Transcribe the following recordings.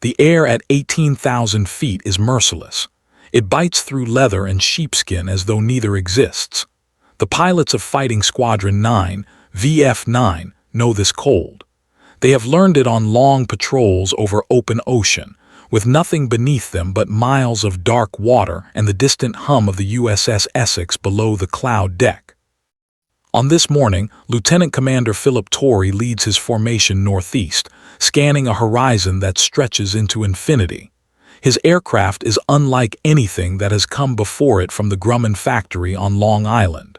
The air at 18,000 feet is merciless. It bites through leather and sheepskin as though neither exists. The pilots of Fighting Squadron 9, VF9, know this cold. They have learned it on long patrols over open ocean, with nothing beneath them but miles of dark water and the distant hum of the USS Essex below the cloud deck. On this morning, Lieutenant Commander Philip Torrey leads his formation northeast, scanning a horizon that stretches into infinity. His aircraft is unlike anything that has come before it from the Grumman factory on Long Island.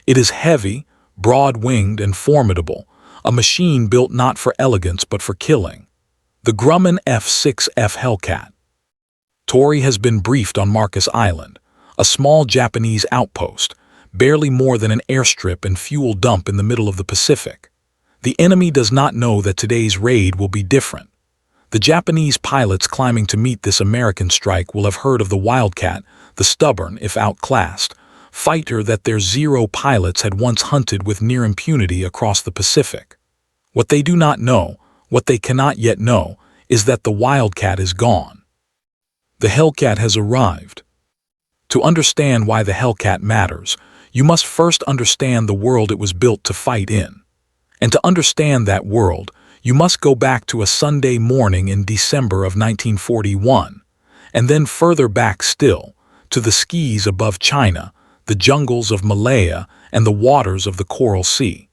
It is heavy, broad-winged, and formidable, a machine built not for elegance but for killing. The Grumman F6F Hellcat. Torrey has been briefed on Marcus Island, a small Japanese outpost, barely more than an airstrip and fuel dump in the middle of the Pacific. The enemy does not know that today's raid will be different. The Japanese pilots climbing to meet this American strike will have heard of the Wildcat, the stubborn, if outclassed, fighter that their Zero pilots had once hunted with near impunity across the Pacific. What they do not know, what they cannot yet know, is that the Wildcat is gone. The Hellcat has arrived. To understand why the Hellcat matters, you must first understand the world it was built to fight in. And to understand that world, you must go back to a Sunday morning in December of 1941, and then further back still, to the skis above China, the jungles of Malaya, and the waters of the Coral Sea.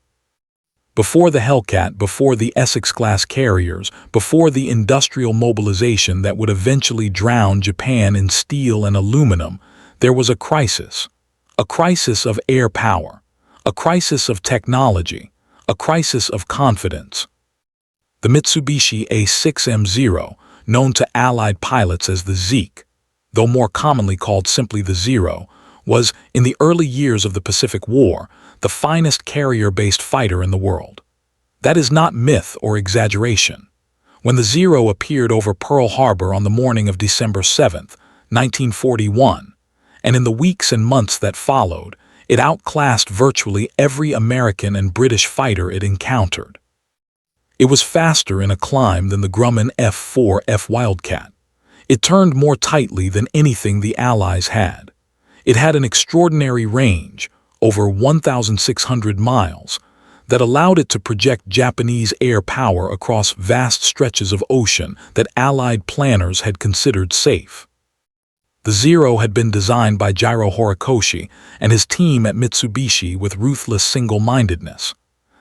Before the Hellcat, before the Essex-class carriers, before the industrial mobilization that would eventually drown Japan in steel and aluminum, there was a crisis of air power, a crisis of technology, a crisis of confidence. The Mitsubishi A6M Zero, known to Allied pilots as the Zeke, though more commonly called simply the Zero, was, in the early years of the Pacific War, the finest carrier-based fighter in the world. That is not myth or exaggeration. When the Zero appeared over Pearl Harbor on the morning of December 7, 1941, and in the weeks and months that followed, it outclassed virtually every American and British fighter it encountered. It was faster in a climb than the Grumman F4F Wildcat. It turned more tightly than anything the Allies had. It had an extraordinary range, over 1,600 miles, that allowed it to project Japanese air power across vast stretches of ocean that Allied planners had considered safe. The Zero had been designed by Jiro Horikoshi and his team at Mitsubishi with ruthless single-mindedness.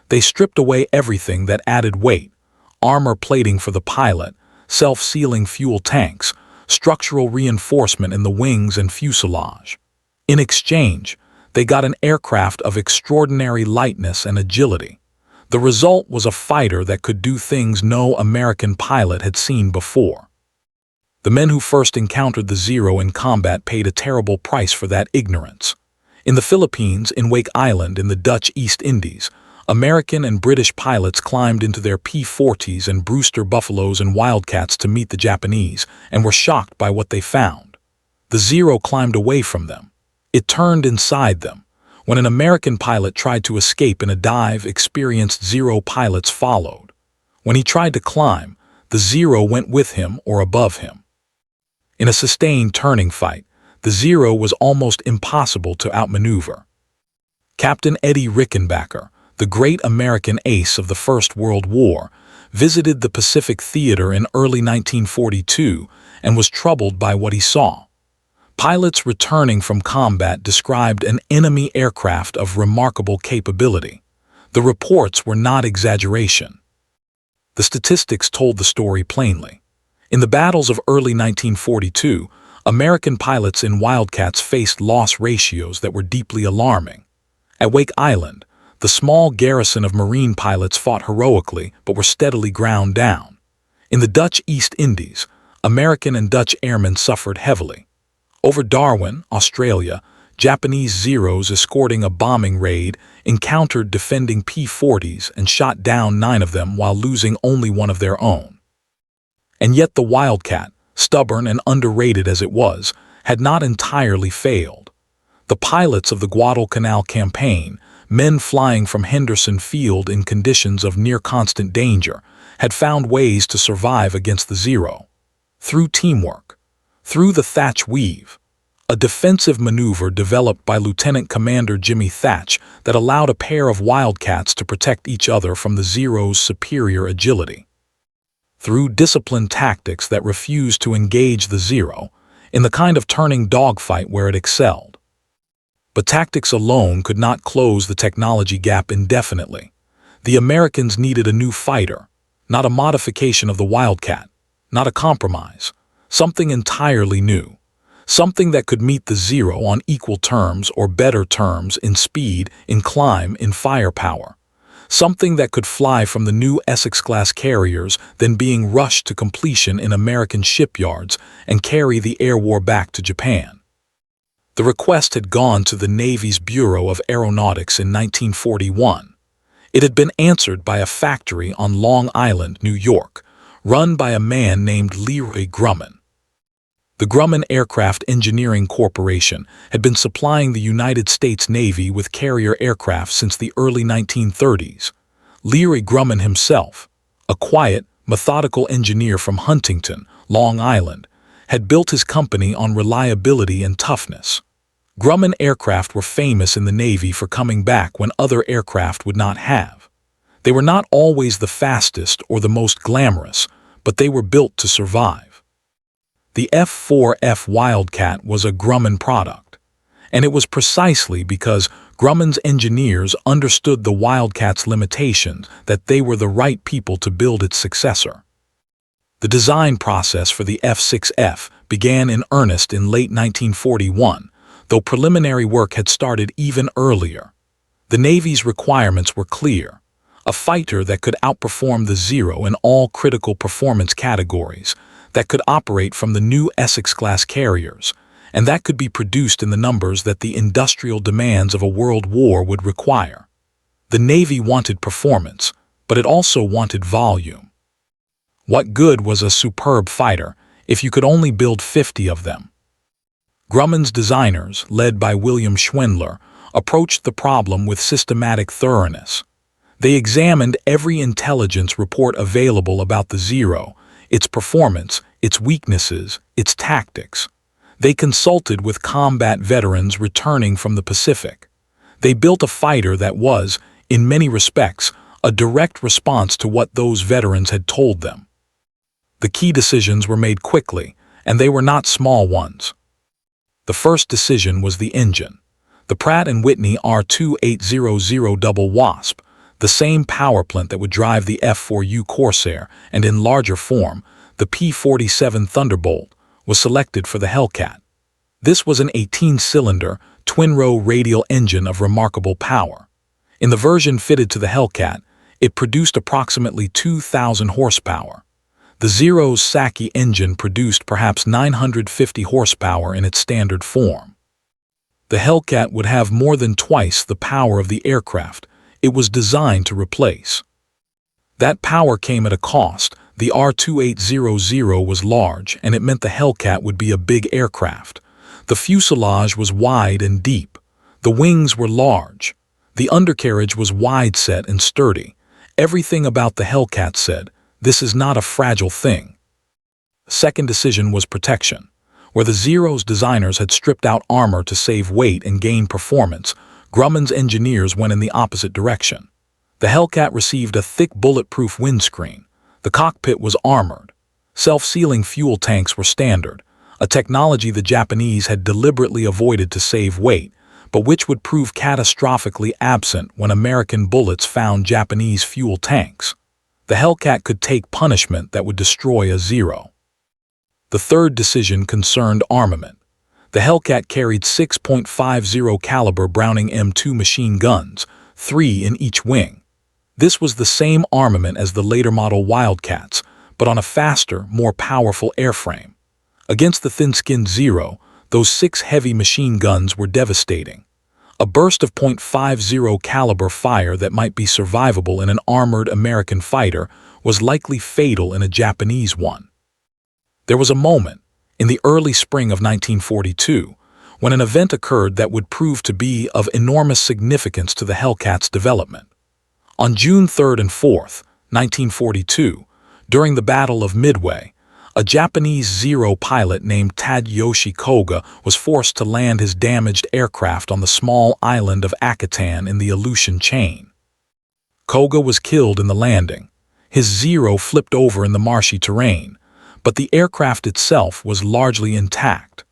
They stripped away everything that added weight: armor plating for the pilot, self-sealing fuel tanks, structural reinforcement in the wings and fuselage. In exchange, they got an aircraft of extraordinary lightness and agility. The result was a fighter that could do things no American pilot had seen before. The men who first encountered the Zero in combat paid a terrible price for that ignorance. In the Philippines, in Wake Island, in the Dutch East Indies, American and British pilots climbed into their P-40s and Brewster Buffaloes and Wildcats to meet the Japanese and were shocked by what they found. The Zero climbed away from them. It turned inside them. When an American pilot tried to escape in a dive, experienced Zero pilots followed. When he tried to climb, the Zero went with him or above him. In a sustained turning fight, the Zero was almost impossible to outmaneuver. Captain Eddie Rickenbacker, the great American ace of the First World War, visited the Pacific Theater in early 1942 and was troubled by what he saw. Pilots returning from combat described an enemy aircraft of remarkable capability. The reports were not exaggeration. The statistics told the story plainly. In the battles of early 1942, American pilots in Wildcats faced loss ratios that were deeply alarming. At Wake Island, the small garrison of Marine pilots fought heroically but were steadily ground down. In the Dutch East Indies, American and Dutch airmen suffered heavily. Over Darwin, Australia, Japanese Zeros escorting a bombing raid encountered defending P-40s and shot down 9 of them while losing only one of their own. And yet the Wildcat, stubborn and underrated as it was, had not entirely failed. The pilots of the Guadalcanal campaign, men flying from Henderson Field in conditions of near-constant danger, had found ways to survive against the Zero. Through teamwork. Through the Thatch Weave, a defensive maneuver developed by Lieutenant Commander Jimmy Thatch that allowed a pair of Wildcats to protect each other from the Zero's superior agility. Through disciplined tactics that refused to engage the Zero in the kind of turning dogfight where it excelled. But tactics alone could not close the technology gap indefinitely. The Americans needed a new fighter, not a modification of the Wildcat, not a compromise, something entirely new. Something that could meet the Zero on equal terms or better terms in speed, in climb, in firepower. Something that could fly from the new Essex-class carriers, then being rushed to completion in American shipyards and carry the air war back to Japan. The request had gone to the Navy's Bureau of Aeronautics in 1941. It had been answered by a factory on Long Island, New York, run by a man named Leroy Grumman. The Grumman Aircraft Engineering Corporation had been supplying the United States Navy with carrier aircraft since the early 1930s. Leroy Grumman himself, a quiet, methodical engineer from Huntington, Long Island, had built his company on reliability and toughness. Grumman aircraft were famous in the Navy for coming back when other aircraft would not have. They were not always the fastest or the most glamorous, but they were built to survive. The F4F Wildcat was a Grumman product, and it was precisely because Grumman's engineers understood the Wildcat's limitations that they were the right people to build its successor. The design process for the F6F began in earnest in late 1941, though preliminary work had started even earlier. The Navy's requirements were clear: a fighter that could outperform the Zero in all critical performance categories, that could operate from the new Essex-class carriers, and that could be produced in the numbers that the industrial demands of a world war would require. The Navy wanted performance, but it also wanted volume. What good was a superb fighter if you could only build 50 of them? Grumman's designers, led by William Schwindler, approached the problem with systematic thoroughness. They examined every intelligence report available about the Zero, its performance, its weaknesses, its tactics. They consulted with combat veterans returning from the Pacific. They built a fighter that was, in many respects, a direct response to what those veterans had told them. The key decisions were made quickly, and they were not small ones. The first decision was the engine. The Pratt & Whitney R2800 Double Wasp, the same powerplant that would drive the F4U Corsair, and in larger form, the P-47 Thunderbolt, was selected for the Hellcat. This was an 18-cylinder, twin-row radial engine of remarkable power. In the version fitted to the Hellcat, it produced approximately 2,000 horsepower. The Zero's Saki engine produced perhaps 950 horsepower in its standard form. The Hellcat would have more than twice the power of the aircraft it was designed to replace. That power came at a cost. The R2800 was large, and it meant the Hellcat would be a big aircraft. The fuselage was wide and deep. The wings were large. The undercarriage was wide-set and sturdy. Everything about the Hellcat said, "This is not a fragile thing." The second decision was protection. Where the Zero's designers had stripped out armor to save weight and gain performance, Grumman's engineers went in the opposite direction. The Hellcat received a thick bulletproof windscreen. The cockpit was armored. Self-sealing fuel tanks were standard, a technology the Japanese had deliberately avoided to save weight, but which would prove catastrophically absent when American bullets found Japanese fuel tanks. The Hellcat could take punishment that would destroy a Zero. The third decision concerned armament. The Hellcat carried 6.50 caliber Browning M2 machine guns, 3 in each wing. This was the same armament as the later model Wildcats, but on a faster, more powerful airframe. Against the thin-skinned Zero, those 6 heavy machine guns were devastating. A burst of .50 caliber fire that might be survivable in an armored American fighter was likely fatal in a Japanese one. There was a moment, in the early spring of 1942, when an event occurred that would prove to be of enormous significance to the Hellcat's development. On June 3rd and 4th, 1942, during the Battle of Midway, A Japanese Zero pilot named Tadayoshi Koga was forced to land his damaged aircraft on the small island of Akitan in the Aleutian chain. Koga was killed in the landing. His Zero flipped over in the marshy terrain, but the aircraft itself was largely intact.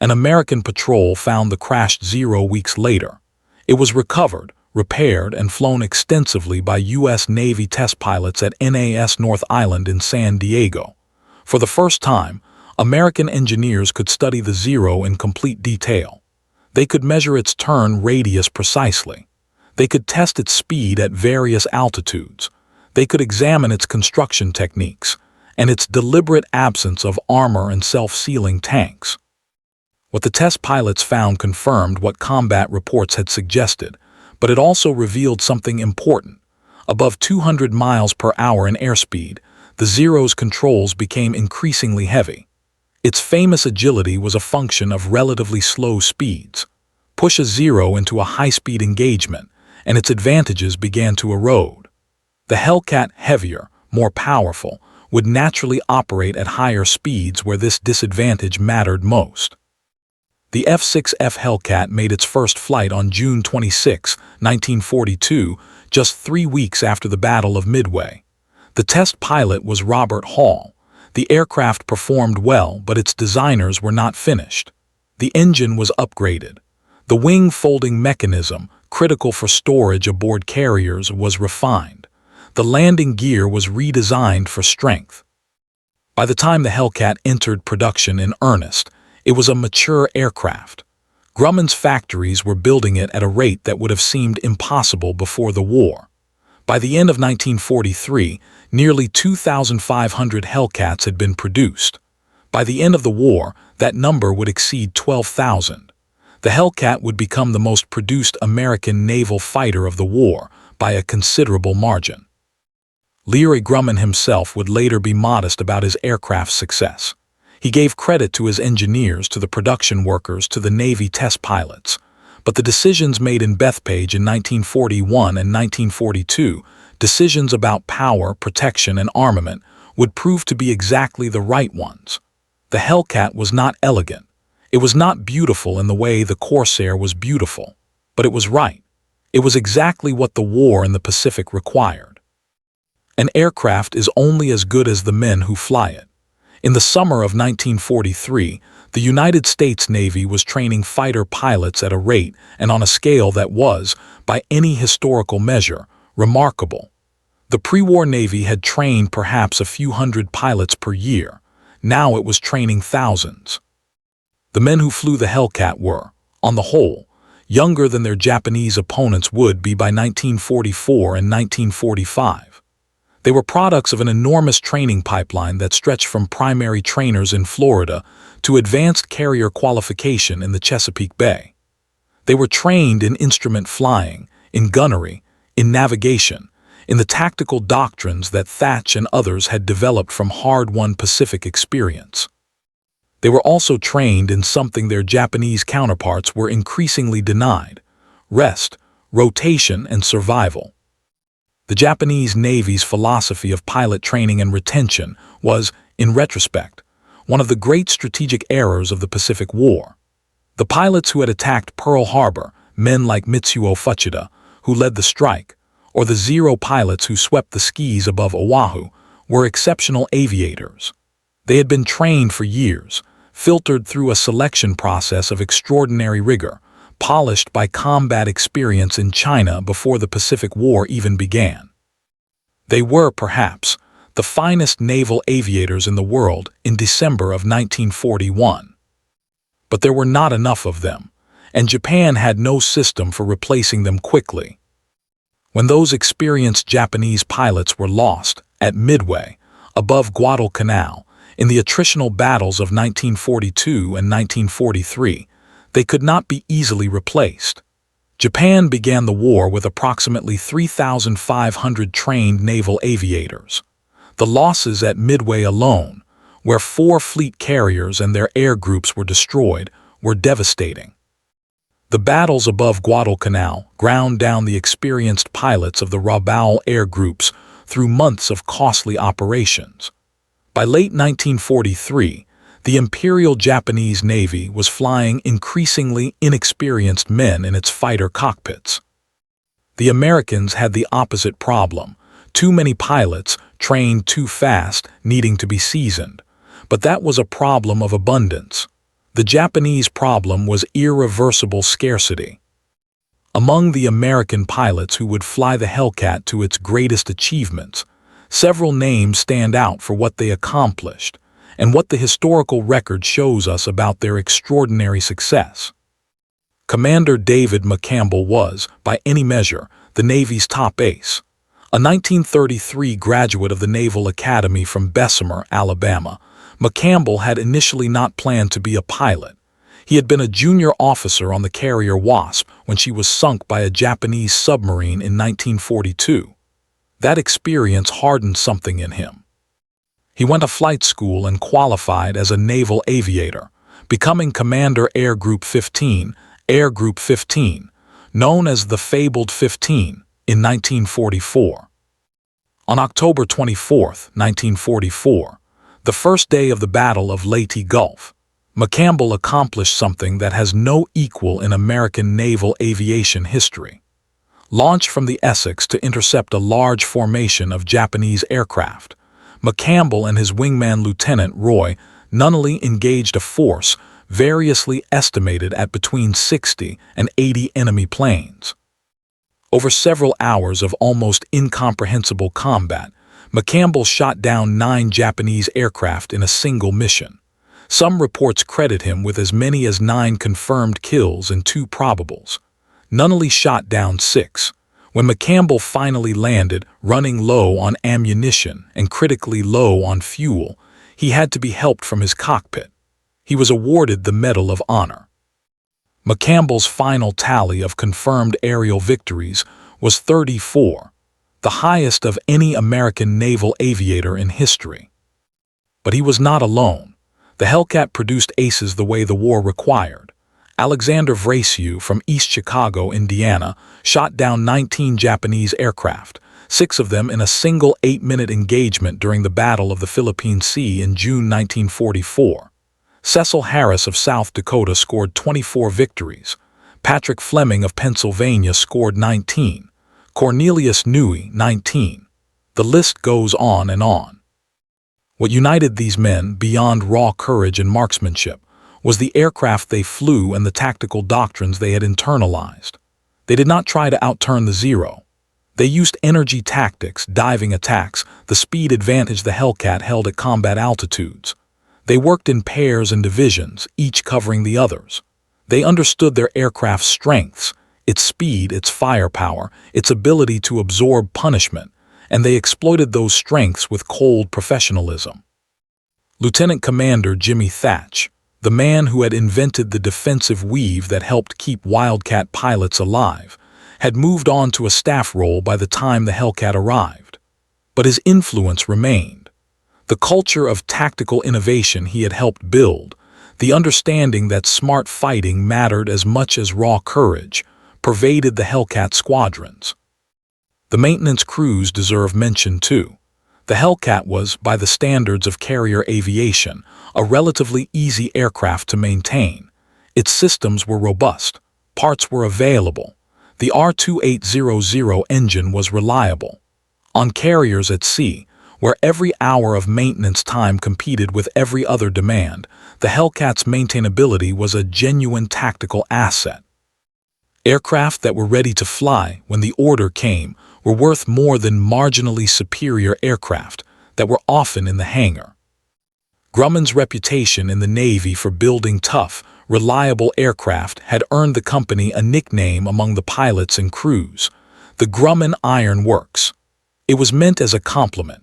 An American patrol found the crashed Zero weeks later. It was recovered, repaired, and flown extensively by U.S. Navy test pilots at NAS North Island in San Diego. For the first time, American engineers could study the Zero in complete detail. They could measure its turn radius precisely. They could test its speed at various altitudes. They could examine its construction techniques and its deliberate absence of armor and self-sealing tanks. What the test pilots found confirmed what combat reports had suggested, but it also revealed something important. Above 200 miles per hour in airspeed, the Zero's controls became increasingly heavy. Its famous agility was a function of relatively slow speeds. Push a Zero into a high-speed engagement, and its advantages began to erode. The Hellcat, heavier, more powerful, would naturally operate at higher speeds where this disadvantage mattered most. The F6F Hellcat made its first flight on June 26, 1942, just 3 weeks after the Battle of Midway. The test pilot was Robert Hall. The aircraft performed well, but its designers were not finished. The engine was upgraded. The wing folding mechanism, critical for storage aboard carriers, was refined. The landing gear was redesigned for strength. By the time the Hellcat entered production in earnest, it was a mature aircraft. Grumman's factories were building it at a rate that would have seemed impossible before the war. By the end of 1943, nearly 2,500 Hellcats had been produced. By the end of the war, that number would exceed 12,000. The Hellcat would become the most produced American naval fighter of the war by a considerable margin. Leroy Grumman himself would later be modest about his aircraft's success. He gave credit to his engineers, to the production workers, to the Navy test pilots. But the decisions made in Bethpage in 1941 and 1942, decisions about power, protection, and armament, would prove to be exactly the right ones. The Hellcat was not elegant. It was not beautiful in the way the Corsair was beautiful, but it was right. It was exactly what the war in the Pacific required. An aircraft is only as good as the men who fly it. In the summer of 1943, the United States Navy was training fighter pilots at a rate and on a scale that was, by any historical measure, remarkable. The pre-war Navy had trained perhaps a few hundred pilots per year. Now it was training thousands. The men who flew the Hellcat were, on the whole, younger than their Japanese opponents would be by 1944 and 1945. They were products of an enormous training pipeline that stretched from primary trainers in Florida to advanced carrier qualification in the Chesapeake Bay. They were trained in instrument flying, in gunnery, in navigation, in the tactical doctrines that Thatch and others had developed from hard-won Pacific experience. They were also trained in something their Japanese counterparts were increasingly denied: rest, rotation, and survival. The Japanese Navy's philosophy of pilot training and retention was, in retrospect, one of the great strategic errors of the Pacific War. The pilots who had attacked Pearl Harbor, men like Mitsuo Fuchida, who led the strike, or the Zero pilots who swept the skis above Oahu, were exceptional aviators. They had been trained for years, filtered through a selection process of extraordinary rigor, polished by combat experience in China before the Pacific War even began. They were, perhaps, the finest naval aviators in the world in December of 1941. But there were not enough of them, and Japan had no system for replacing them quickly. When those experienced Japanese pilots were lost, at Midway, above Guadalcanal, in the attritional battles of 1942 and 1943, they could not be easily replaced. Japan began the war with approximately 3,500 trained naval aviators. The losses at Midway alone, where 4 fleet carriers and their air groups were destroyed, were devastating. The battles above Guadalcanal ground down the experienced pilots of the Rabaul air groups through months of costly operations. By late 1943, the Imperial Japanese Navy was flying increasingly inexperienced men in its fighter cockpits. The Americans had the opposite problem: too many pilots, trained too fast, needing to be seasoned. But that was a problem of abundance. The Japanese problem was irreversible scarcity. Among the American pilots who would fly the Hellcat to its greatest achievements, several names stand out for what they accomplished and what the historical record shows us about their extraordinary success. Commander David McCampbell was, by any measure, the Navy's top ace. A 1933 graduate of the Naval Academy from Bessemer, Alabama, McCampbell had initially not planned to be a pilot. He had been a junior officer on the carrier Wasp when she was sunk by a Japanese submarine in 1942. That experience hardened something in him. He went to flight school and qualified as a naval aviator, becoming Commander Air Group 15, known as the fabled 15, in 1944. On October 24, 1944, the first day of the Battle of Leyte Gulf, McCampbell accomplished something that has no equal in American naval aviation history. Launched from the Essex to intercept a large formation of Japanese aircraft, McCampbell and his wingman Lieutenant Roy Nunnally engaged a force variously estimated at between 60 and 80 enemy planes. Over several hours of almost incomprehensible combat, McCampbell shot down 9 Japanese aircraft in a single mission. Some reports credit him with as many as 9 confirmed kills and 2 probables. Nunnally shot down 6. When McCampbell finally landed, running low on ammunition and critically low on fuel, he had to be helped from his cockpit. He was awarded the Medal of Honor. McCampbell's final tally of confirmed aerial victories was 34, the highest of any American naval aviator in history. But he was not alone. The Hellcat produced aces the way the war required. Alexander Vrasiu from East Chicago, Indiana, shot down 19 Japanese aircraft, 6 of them in a single 8-minute engagement during the Battle of the Philippine Sea in June 1944. Cecil Harris of South Dakota scored 24 victories. Patrick Fleming of Pennsylvania scored 19. Cornelius Newey, 19. The list goes on and on. What united these men, beyond raw courage and marksmanship, was the aircraft they flew and the tactical doctrines they had internalized. They did not try to outturn the Zero. They used energy tactics, diving attacks, the speed advantage the Hellcat held at combat altitudes. They worked in pairs and divisions, each covering the others. They understood their aircraft's strengths, its speed, its firepower, its ability to absorb punishment, and they exploited those strengths with cold professionalism. Lieutenant Commander Jimmy Thatch, the man who had invented the defensive weave that helped keep Wildcat pilots alive, had moved on to a staff role by the time the Hellcat arrived. But his influence remained. The culture of tactical innovation he had helped build, the understanding that smart fighting mattered as much as raw courage, pervaded the Hellcat squadrons. The maintenance crews deserve mention too. The Hellcat was, by the standards of carrier aviation, a relatively easy aircraft to maintain. Its systems were robust. Parts were available. The R2800 engine was reliable. On carriers at sea, where every hour of maintenance time competed with every other demand, the Hellcat's maintainability was a genuine tactical asset. Aircraft that were ready to fly when the order came were worth more than marginally superior aircraft that were often in the hangar. Grumman's reputation in the Navy for building tough, reliable aircraft had earned the company a nickname among the pilots and crews, the Grumman Iron Works. It was meant as a compliment.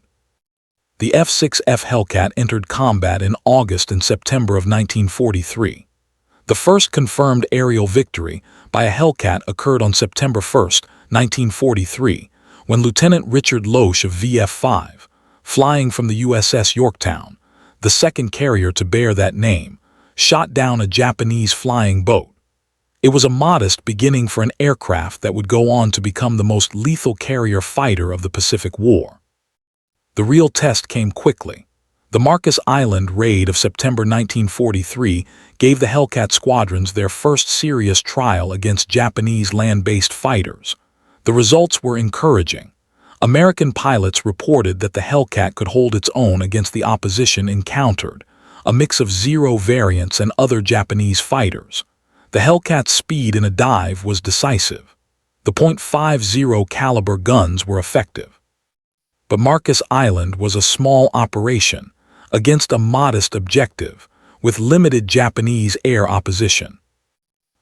The F6F Hellcat entered combat in August and September of 1943. The first confirmed aerial victory by a Hellcat occurred on September 1, 1943, when Lieutenant Richard Loesch of VF-5, flying from the USS Yorktown, the second carrier to bear that name, shot down a Japanese flying boat. It was a modest beginning for an aircraft that would go on to become the most lethal carrier fighter of the Pacific War. The real test came quickly. The Marcus Island raid of September 1943 gave the Hellcat squadrons their first serious trial against Japanese land-based fighters. The results were encouraging. American pilots reported that the Hellcat could hold its own against the opposition encountered, a mix of Zero variants and other Japanese fighters. The Hellcat's speed in a dive was decisive. The .50 caliber guns were effective. But Marcus Island was a small operation against a modest objective with limited Japanese air opposition.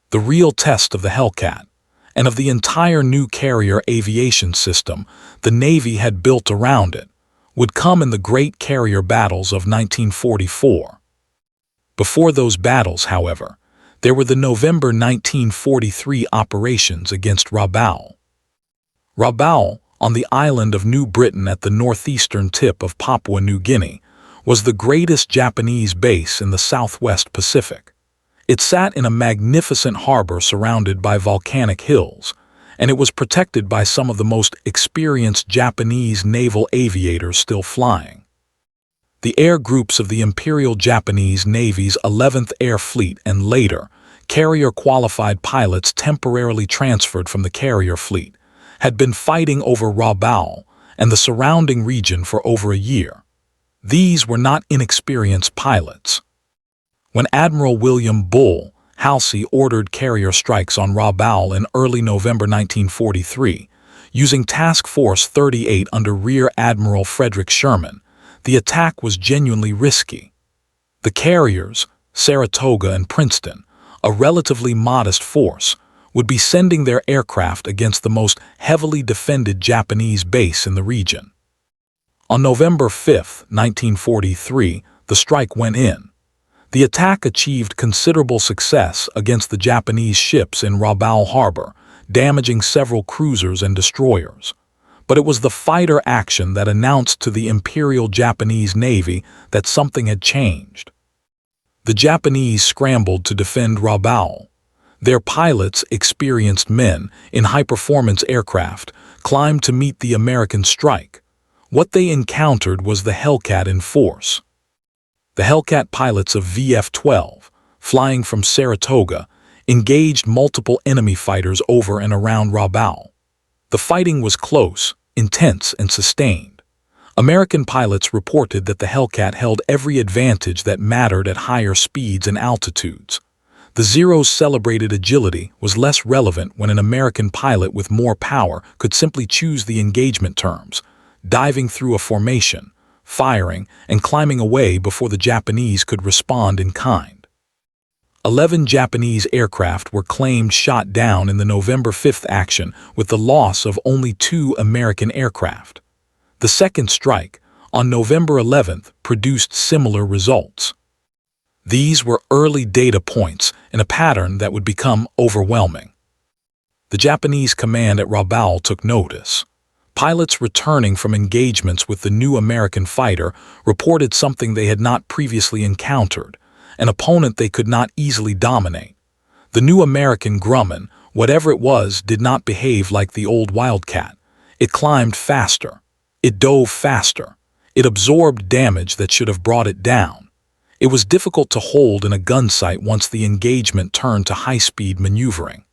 The real test of the Hellcat and of the entire new carrier aviation system the Navy had built around it would come in the great carrier battles of 1944. Before those battles, however, there were the November 1943 operations against Rabaul. Rabaul, on the island of New Britain at the northeastern tip of Papua New Guinea, was the greatest Japanese base in the southwest Pacific. It sat in a magnificent harbor surrounded by volcanic hills, and it was protected by some of the most experienced Japanese naval aviators still flying. The air groups of the Imperial Japanese Navy's 11th Air Fleet and later, carrier-qualified pilots temporarily transferred from the carrier fleet, had been fighting over Rabaul and the surrounding region for over a year. These were not inexperienced pilots. When Admiral William Bull Halsey ordered carrier strikes on Rabaul in early November 1943, using Task Force 38 under Rear Admiral Frederick Sherman, the attack was genuinely risky. The carriers, Saratoga and Princeton, a relatively modest force, would be sending their aircraft against the most heavily defended Japanese base in the region. On November 5, 1943, the strike went in. The attack achieved considerable success against the Japanese ships in Rabaul Harbor, damaging several cruisers and destroyers. But it was the fighter action that announced to the Imperial Japanese Navy that something had changed. The Japanese scrambled to defend Rabaul. Their pilots, experienced men in high-performance aircraft, climbed to meet the American strike. What they encountered was the Hellcat in force. The Hellcat pilots of VF-12, flying from Saratoga, engaged multiple enemy fighters over and around Rabaul. The fighting was close, intense, and sustained. American pilots reported that the Hellcat held every advantage that mattered at higher speeds and altitudes. The Zero's celebrated agility was less relevant when an American pilot with more power could simply choose the engagement terms, diving through a formation, firing, and climbing away before the Japanese could respond in kind. 11 Japanese aircraft were claimed shot down in the November 5th action with the loss of only 2 American aircraft. The second strike, on November 11th, produced similar results. These were early data points in a pattern that would become overwhelming. The Japanese command at Rabaul took notice. Pilots returning from engagements with the new American fighter reported something they had not previously encountered, an opponent they could not easily dominate. The new American Grumman, whatever it was, did not behave like the old Wildcat. It climbed faster. It dove faster. It absorbed damage that should have brought it down. It was difficult to hold in a gun sight once the engagement turned to high-speed maneuvering.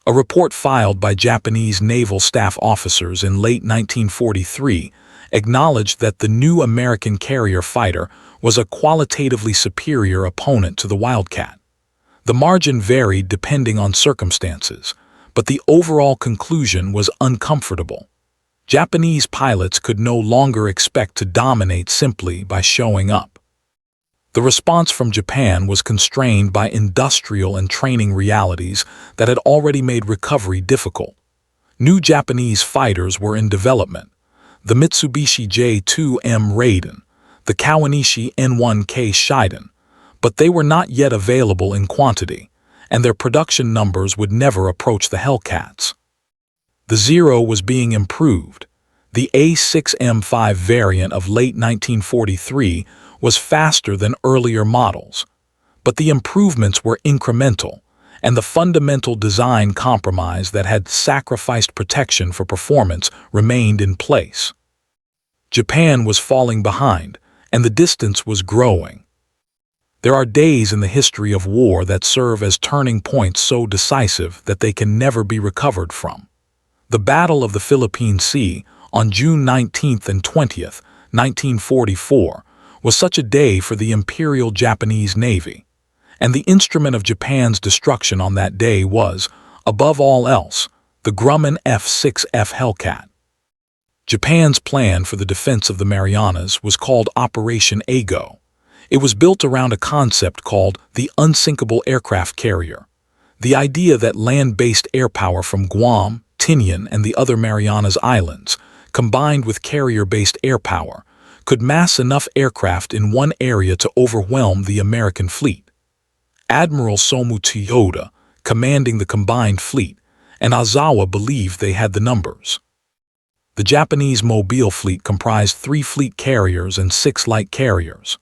A report filed by Japanese naval staff officers in late 1943 acknowledged that the new American carrier fighter was a qualitatively superior opponent to the Wildcat. The margin varied depending on circumstances, but the overall conclusion was uncomfortable. Japanese pilots could no longer expect to dominate simply by showing up. The response from Japan was constrained by industrial and training realities that had already made recovery difficult. New Japanese fighters were in development: the Mitsubishi J2M Raiden, the Kawanishi N1K Shiden, but they were not yet available in quantity, and their production numbers would never approach the Hellcats. The Zero was being improved. The A6M5 variant of late 1943 was faster than earlier models, but the improvements were incremental, and the fundamental design compromise that had sacrificed protection for performance remained in place. Japan was falling behind, and the distance was growing. There are days in the history of war that serve as turning points so decisive that they can never be recovered from. The Battle of the Philippine Sea on June 19th and 20th, 1944, was such a day for the Imperial Japanese Navy, and the instrument of Japan's destruction on that day was, above all else, the Grumman F6F Hellcat. Japan's plan for the defense of the Marianas was called Operation Ago. It was built around a concept called the unsinkable aircraft carrier. The idea that land-based air power from Guam, Tinian, and the other Marianas Islands, combined with carrier-based air power, could mass enough aircraft in one area to overwhelm the American fleet. Admiral Somu Toyoda, commanding the combined fleet, and Ozawa believed they had the numbers. The Japanese mobile fleet comprised 3 fleet carriers and 6 light carriers.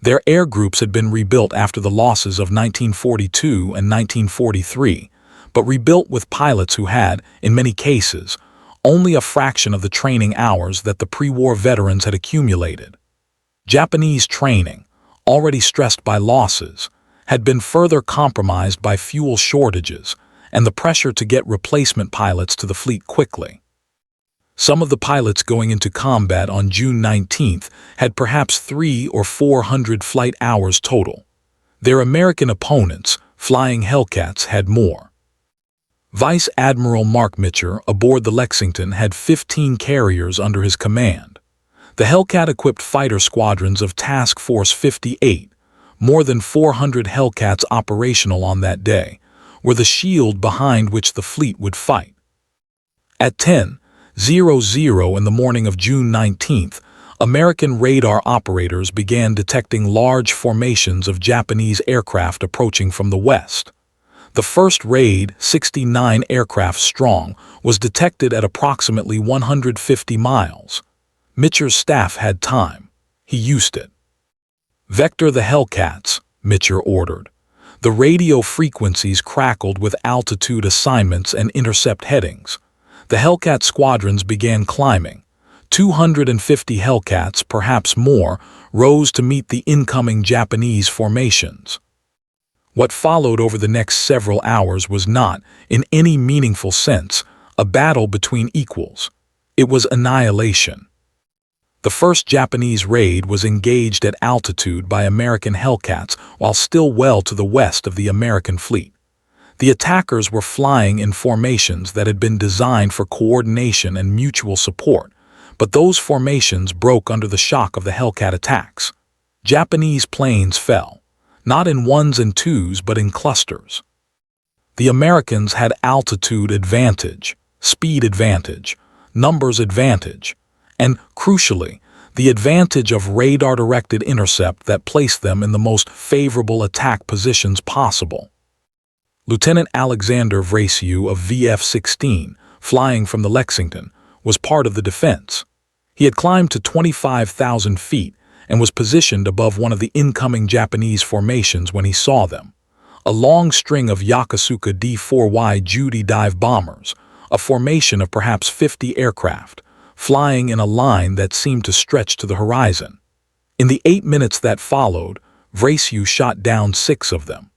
Their air groups had been rebuilt after the losses of 1942 and 1943, but rebuilt with pilots who had, in many cases, only a fraction of the training hours that the pre-war veterans had accumulated. Japanese training, already stressed by losses, had been further compromised by fuel shortages and the pressure to get replacement pilots to the fleet quickly. Some of the pilots going into combat on June 19th had perhaps 300 or 400 flight hours total. Their American opponents, flying Hellcats, had more. Vice Admiral Mark Mitcher aboard the Lexington had 15 carriers under his command. The Hellcat-equipped fighter squadrons of Task Force 58, more than 400 Hellcats operational on that day, were the shield behind which the fleet would fight. At 10:00 in the morning of June 19th, American radar operators began detecting large formations of Japanese aircraft approaching from the west. The first raid, 69 aircraft strong, was detected at approximately 150 miles. Mitcher's staff had time. He used it. "Vector the Hellcats," Mitcher ordered. The radio frequencies crackled with altitude assignments and intercept headings. The Hellcat squadrons began climbing. 250 Hellcats, perhaps more, rose to meet the incoming Japanese formations. What followed over the next several hours was not, in any meaningful sense, a battle between equals. It was annihilation. The first Japanese raid was engaged at altitude by American Hellcats while still well to the west of the American fleet. The attackers were flying in formations that had been designed for coordination and mutual support, but those formations broke under the shock of the Hellcat attacks. Japanese planes fell, not in ones and twos but in clusters. The Americans had altitude advantage, speed advantage, numbers advantage, and, crucially, the advantage of radar-directed intercept that placed them in the most favorable attack positions possible. Lieutenant Alexander Vrasiu of VF-16, flying from the Lexington, was part of the defense. He had climbed to 25,000 feet and was positioned above one of the incoming Japanese formations when he saw them. A long string of Yokosuka D-4Y Judy dive bombers, a formation of perhaps 50 aircraft, flying in a line that seemed to stretch to the horizon. In the 8 minutes that followed, Vrasiu shot down 6 of them.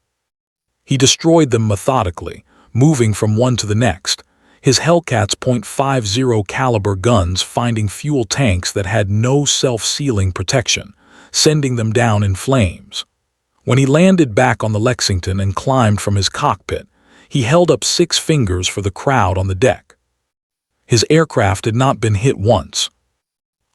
He destroyed them methodically, moving from one to the next, his Hellcats .50 caliber guns finding fuel tanks that had no self-sealing protection, sending them down in flames. When he landed back on the Lexington and climbed from his cockpit, he held up 6 fingers for the crowd on the deck. His aircraft had not been hit once.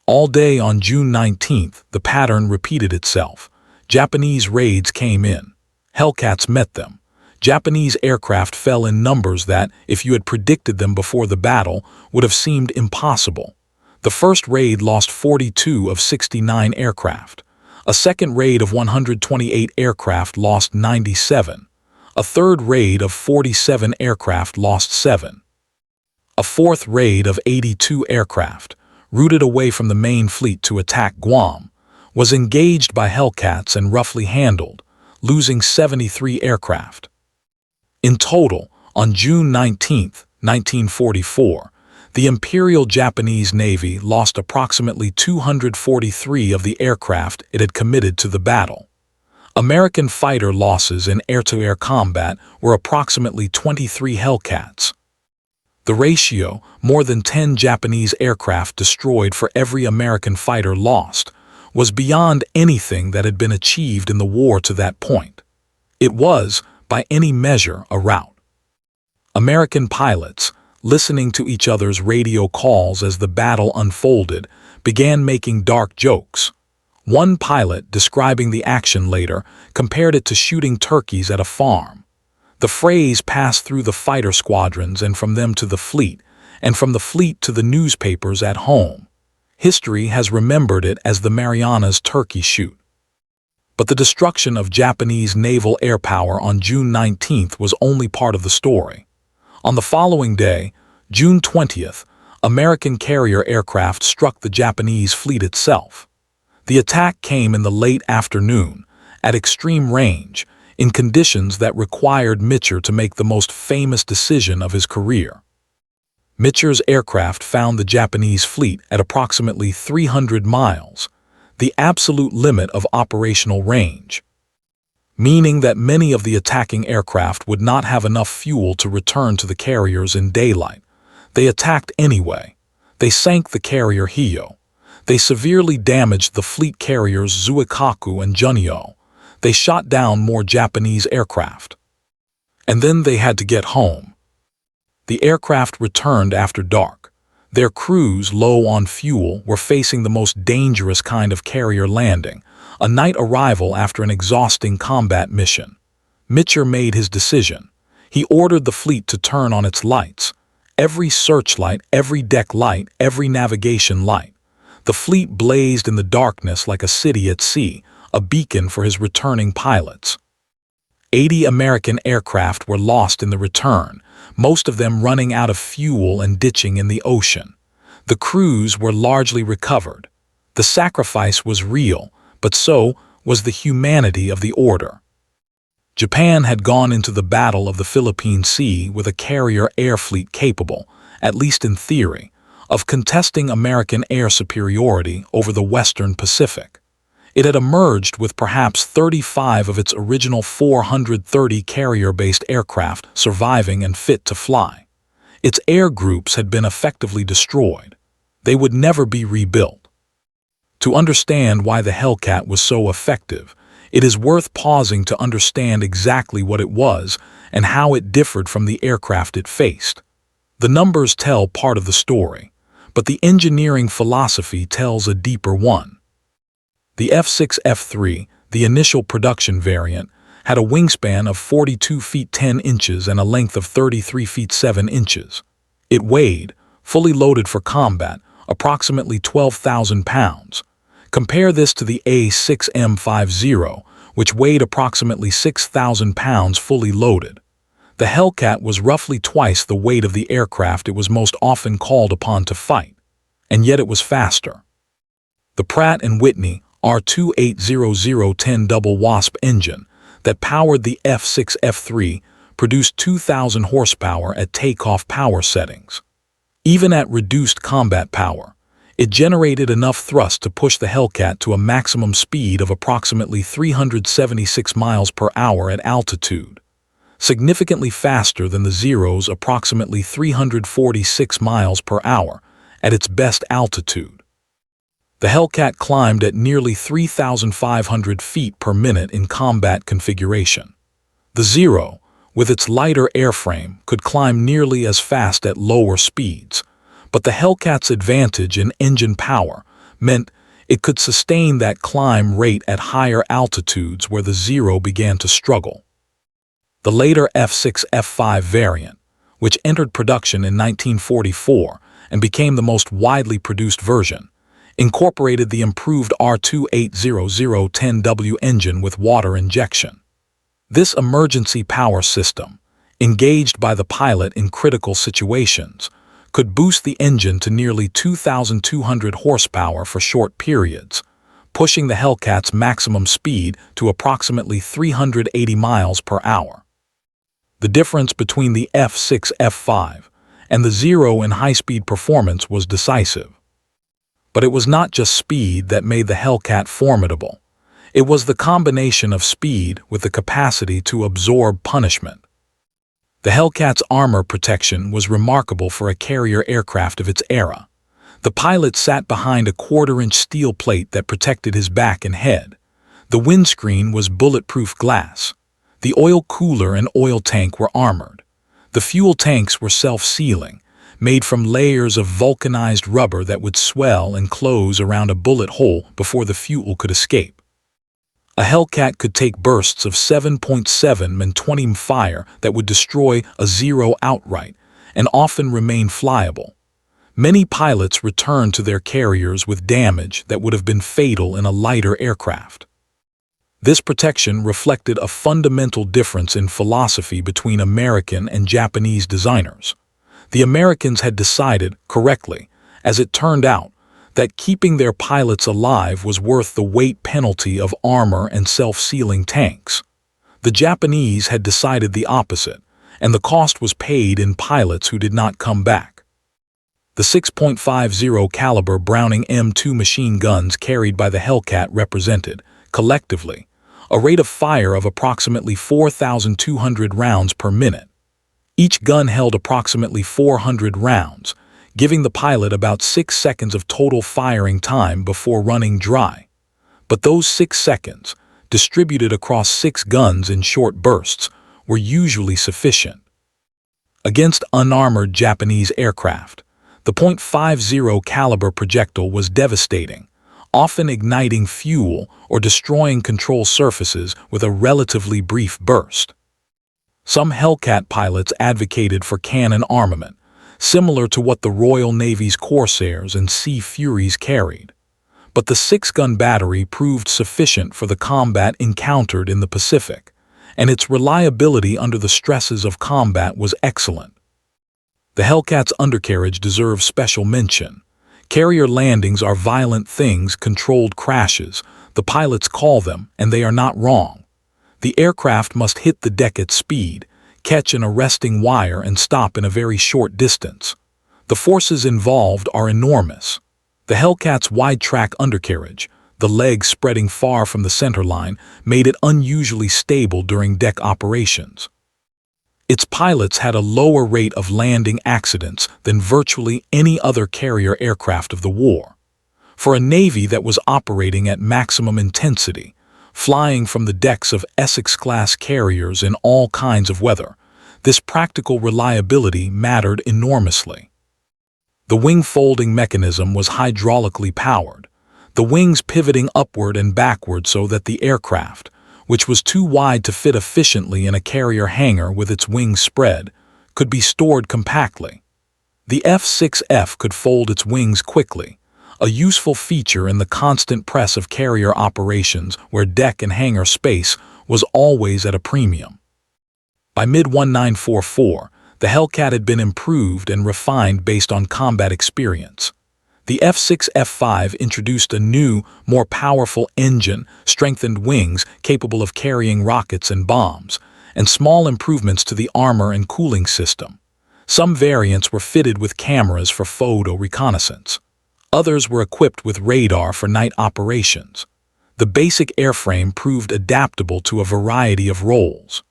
All day on June 19th, the pattern repeated itself. Japanese raids came in. Hellcats met them. Japanese aircraft fell in numbers that, if you had predicted them before the battle, would have seemed impossible. The first raid lost 42 of 69 aircraft. A second raid of 128 aircraft lost 97. A third raid of 47 aircraft lost 7. A fourth raid of 82 aircraft, routed away from the main fleet to attack Guam, was engaged by Hellcats and roughly handled, losing 73 aircraft. In total, on June 19, 1944, the Imperial Japanese Navy lost approximately 243 of the aircraft it had committed to the battle. American fighter losses in air-to-air combat were approximately 23 Hellcats. The ratio, more than 10 Japanese aircraft destroyed for every American fighter lost, was beyond anything that had been achieved in the war to that point. It was, by any measure, a rout. American pilots, listening to each other's radio calls as the battle unfolded, began making dark jokes. One pilot, describing the action later, compared it to shooting turkeys at a farm. The phrase passed through the fighter squadrons and from them to the fleet, and from the fleet to the newspapers at home. History has remembered it as the Marianas Turkey Shoot. But the destruction of Japanese naval air power on June 19th was only part of the story. On the following day, June 20th, American carrier aircraft struck the Japanese fleet itself. The attack came in the late afternoon, at extreme range, in conditions that required Mitchell to make the most famous decision of his career. Mitchell's aircraft found the Japanese fleet at approximately 300 miles, the absolute limit of operational range, meaning that many of the attacking aircraft would not have enough fuel to return to the carriers in daylight. They attacked anyway. They sank the carrier Hiyo. They severely damaged the fleet carriers Zuikaku and Junyeo. They shot down more Japanese aircraft. And then they had to get home. The aircraft returned after dark. Their crews, low on fuel, were facing the most dangerous kind of carrier landing, a night arrival after an exhausting combat mission. Mitchell made his decision. He ordered the fleet to turn on its lights. Every searchlight, every deck light, every navigation light. The fleet blazed in the darkness like a city at sea, a beacon for his returning pilots. 80 American aircraft were lost in the return, most of them running out of fuel and ditching in the ocean. The crews were largely recovered. The sacrifice was real, but so was the humanity of the order. Japan had gone into the Battle of the Philippine Sea with a carrier air fleet capable, at least in theory, of contesting American air superiority over the Western Pacific. It had emerged with perhaps 35 of its original 430 carrier-based aircraft surviving and fit to fly. Its air groups had been effectively destroyed. They would never be rebuilt. To understand why the Hellcat was so effective, it is worth pausing to understand exactly what it was and how it differed from the aircraft it faced. The numbers tell part of the story, but the engineering philosophy tells a deeper one. The F6F3, the initial production variant, had a wingspan of 42 feet 10 inches and a length of 33 feet 7 inches. It weighed, fully loaded for combat, approximately 12,000 pounds. Compare this to the A6M50, which weighed approximately 6,000 pounds fully loaded. The Hellcat was roughly twice the weight of the aircraft it was most often called upon to fight, and yet it was faster. The Pratt & Whitney R28010 double Wasp engine that powered the F6F3 produced 2,000 horsepower at takeoff power settings. Even at reduced combat power, it generated enough thrust to push the Hellcat to a maximum speed of approximately 376 miles per hour at altitude, significantly faster than the Zero's approximately 346 miles per hour at its best altitude. The Hellcat climbed at nearly 3,500 feet per minute in combat configuration. The Zero, with its lighter airframe, could climb nearly as fast at lower speeds, but the Hellcat's advantage in engine power meant it could sustain that climb rate at higher altitudes where the Zero began to struggle. The later F6F5 variant, which entered production in 1944 and became the most widely produced version, incorporated the improved R28010W engine with water injection. This emergency power system, engaged by the pilot in critical situations, could boost the engine to nearly 2,200 horsepower for short periods, pushing the Hellcat's maximum speed to approximately 380 miles per hour. The difference between the F6F5 and the Zero in high-speed performance was decisive. But it was not just speed that made the Hellcat formidable. It was the combination of speed with the capacity to absorb punishment. The Hellcat's armor protection was remarkable for a carrier aircraft of its era. The pilot sat behind a quarter-inch steel plate that protected his back and head. The windscreen was bulletproof glass. The oil cooler and oil tank were armored. The fuel tanks were self-sealing, made from layers of vulcanized rubber that would swell and close around a bullet hole before the fuel could escape. A Hellcat could take bursts of 7.7 and 20 fire that would destroy a Zero outright and often remain flyable. Many pilots returned to their carriers with damage that would have been fatal in a lighter aircraft. This protection reflected a fundamental difference in philosophy between American and Japanese designers. The Americans had decided, correctly, as it turned out, that keeping their pilots alive was worth the weight penalty of armor and self-sealing tanks. The Japanese had decided the opposite, and the cost was paid in pilots who did not come back. The 6.50 caliber Browning M2 machine guns carried by the Hellcat represented, collectively, a rate of fire of approximately 4,200 rounds per minute. Each gun held approximately 400 rounds, giving the pilot about 6 seconds of total firing time before running dry. But those 6 seconds, distributed across 6 guns in short bursts, were usually sufficient. Against unarmored Japanese aircraft, the .50 caliber projectile was devastating, often igniting fuel or destroying control surfaces with a relatively brief burst. Some Hellcat pilots advocated for cannon armament, similar to what the Royal Navy's Corsairs and Sea Furies carried. But the 6-gun battery proved sufficient for the combat encountered in the Pacific, and its reliability under the stresses of combat was excellent. The Hellcat's undercarriage deserves special mention. Carrier landings are violent things, controlled crashes, the pilots call them, and they are not wrong. The aircraft must hit the deck at speed, catch an arresting wire, and stop in a very short distance. The forces involved are enormous. The Hellcat's wide-track undercarriage, the legs spreading far from the centerline, made it unusually stable during deck operations. Its pilots had a lower rate of landing accidents than virtually any other carrier aircraft of the war. For a Navy that was operating at maximum intensity, flying from the decks of Essex-class carriers in all kinds of weather, this practical reliability mattered enormously. The wing folding mechanism was hydraulically powered, the wings pivoting upward and backward so that the aircraft, which was too wide to fit efficiently in a carrier hangar with its wings spread, could be stored compactly. The F6F could fold its wings quickly, a useful feature in the constant press of carrier operations where deck and hangar space was always at a premium. By mid-1944, the Hellcat had been improved and refined based on combat experience. The F6F5 introduced a new, more powerful engine, strengthened wings capable of carrying rockets and bombs, and small improvements to the armor and cooling system. Some variants were fitted with cameras for photo reconnaissance. Others were equipped with radar for night operations. The basic airframe proved adaptable to a variety of roles.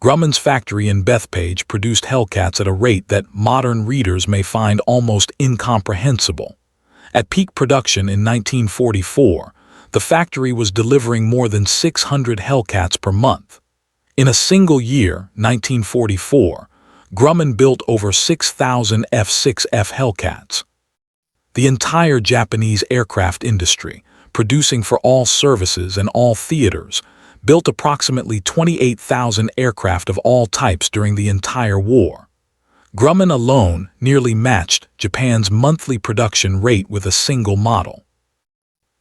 Grumman's factory in Bethpage produced Hellcats at a rate that modern readers may find almost incomprehensible. At peak production in 1944, the factory was delivering more than 600 Hellcats per month. In a single year, 1944, Grumman built over 6,000 F6F Hellcats. The entire Japanese aircraft industry, producing for all services and all theaters, built approximately 28,000 aircraft of all types during the entire war. Grumman alone nearly matched Japan's monthly production rate with a single model.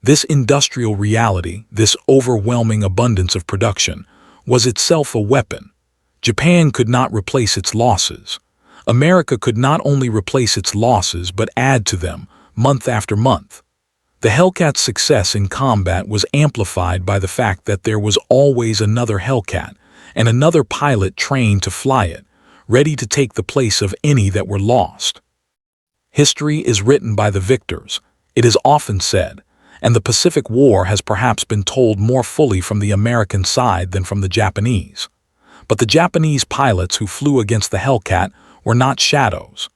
This industrial reality, this overwhelming abundance of production, was itself a weapon. Japan could not replace its losses. America could not only replace its losses but add to them, month after month. The Hellcat's success in combat was amplified by the fact that there was always another Hellcat and another pilot trained to fly it, ready to take the place of any that were lost. History is written by the victors, it is often said, and the Pacific War has perhaps been told more fully from the American side than from the Japanese. But the Japanese pilots who flew against the Hellcat were not shadows.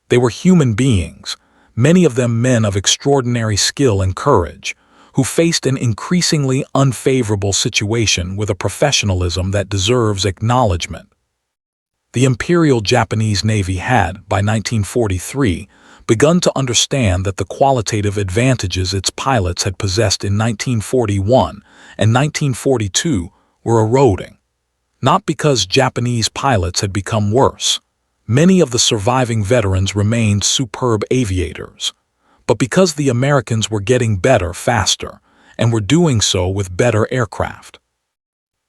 They were human beings, many of them men of extraordinary skill and courage, who faced an increasingly unfavorable situation with a professionalism that deserves acknowledgement. The Imperial Japanese Navy had, by 1943, begun to understand that the qualitative advantages its pilots had possessed in 1941 and 1942 were eroding. Not because Japanese pilots had become worse. Many of the surviving veterans remained superb aviators, but because the Americans were getting better faster, and were doing so with better aircraft.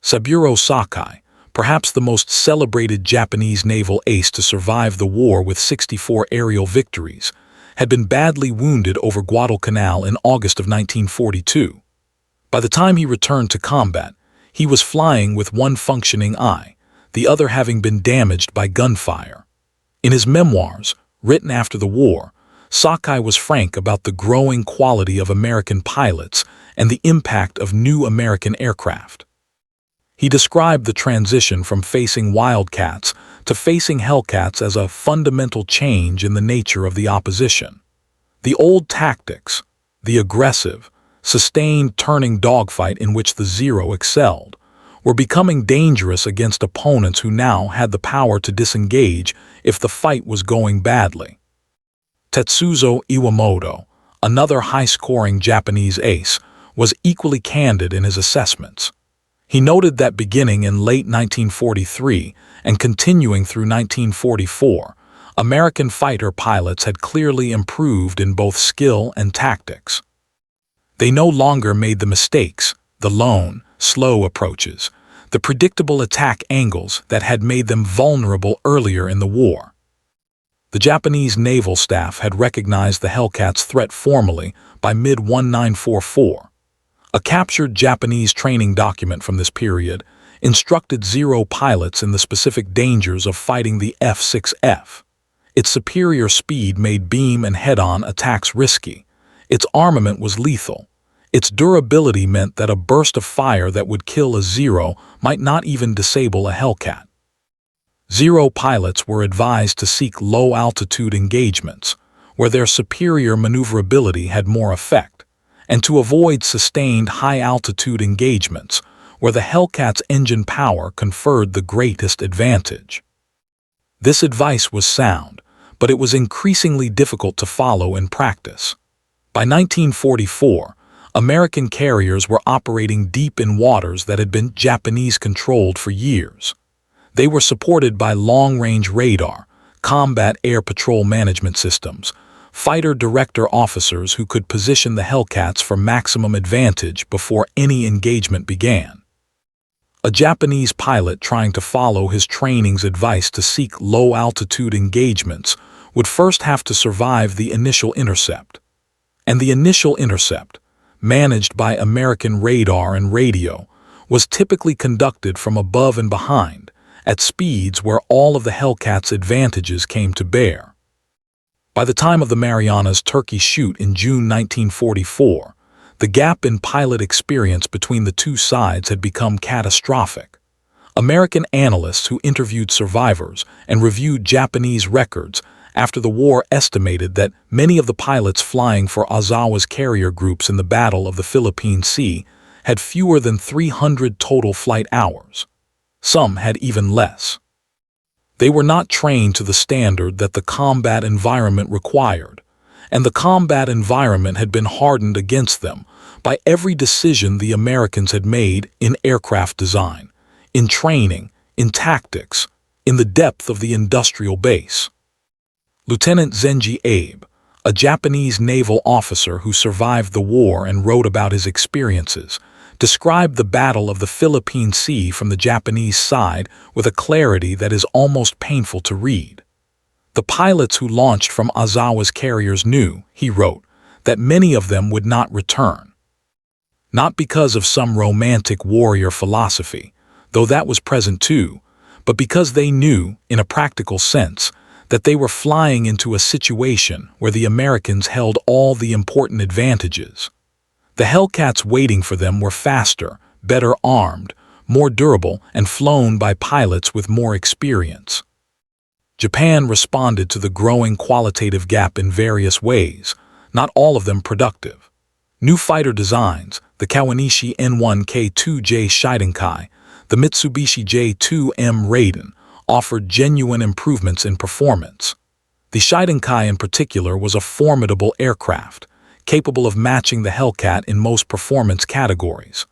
Saburo Sakai, perhaps the most celebrated Japanese naval ace to survive the war with 64 aerial victories, had been badly wounded over Guadalcanal in August of 1942. By the time he returned to combat, he was flying with one functioning eye, the other having been damaged by gunfire. In his memoirs, written after the war, Sakai was frank about the growing quality of American pilots and the impact of new American aircraft. He described the transition from facing Wildcats to facing Hellcats as a fundamental change in the nature of the opposition. The old tactics, the aggressive, sustained turning dogfight in which the Zero excelled, were becoming dangerous against opponents who now had the power to disengage if the fight was going badly. Tetsuzo Iwamoto, another high-scoring Japanese ace, was equally candid in his assessments. He noted that beginning in late 1943 and continuing through 1944, American fighter pilots had clearly improved in both skill and tactics. They no longer made the mistakes, the lone, slow approaches, the predictable attack angles that had made them vulnerable earlier in the war. The Japanese naval staff had recognized the Hellcat's threat formally by mid-1944. A captured Japanese training document from this period instructed Zero pilots in the specific dangers of fighting the F6F. Its superior speed made beam and head-on attacks risky. Its armament was lethal. Its durability meant that a burst of fire that would kill a Zero might not even disable a Hellcat. Zero pilots were advised to seek low-altitude engagements, where their superior maneuverability had more effect, and to avoid sustained high-altitude engagements, where the Hellcat's engine power conferred the greatest advantage. This advice was sound, but it was increasingly difficult to follow in practice. By 1944, American carriers were operating deep in waters that had been Japanese-controlled for years. They were supported by long-range radar, combat air patrol management systems, fighter director officers who could position the Hellcats for maximum advantage before any engagement began. A Japanese pilot trying to follow his training's advice to seek low-altitude engagements would first have to survive the initial intercept. And the initial intercept, managed by American radar and radio, was typically conducted from above and behind, at speeds where all of the Hellcat's advantages came to bear. By the time of the Marianas Turkey shoot in June 1944, the gap in pilot experience between the two sides had become catastrophic. American analysts who interviewed survivors and reviewed Japanese records after the war estimated that many of the pilots flying for Ozawa's carrier groups in the Battle of the Philippine Sea had fewer than 300 total flight hours. Some had even less. They were not trained to the standard that the combat environment required, and the combat environment had been hardened against them by every decision the Americans had made in aircraft design, in training, in tactics, in the depth of the industrial base. Lieutenant Zenji Abe, a Japanese naval officer who survived the war and wrote about his experiences, described the Battle of the Philippine Sea from the Japanese side with a clarity that is almost painful to read. The pilots who launched from Ozawa's carriers knew, he wrote, that many of them would not return. Not because of some romantic warrior philosophy, though that was present too, but because they knew, in a practical sense, that they were flying into a situation where the Americans held all the important advantages. The Hellcats waiting for them were faster, better armed, more durable, and flown by pilots with more experience. Japan responded to the growing qualitative gap in various ways, not all of them productive. New fighter designs, the Kawanishi N1K2J Shidenkai, the Mitsubishi J2M Raiden, offered genuine improvements in performance. The Shidenkai in particular was a formidable aircraft, capable of matching the Hellcat in most performance categories.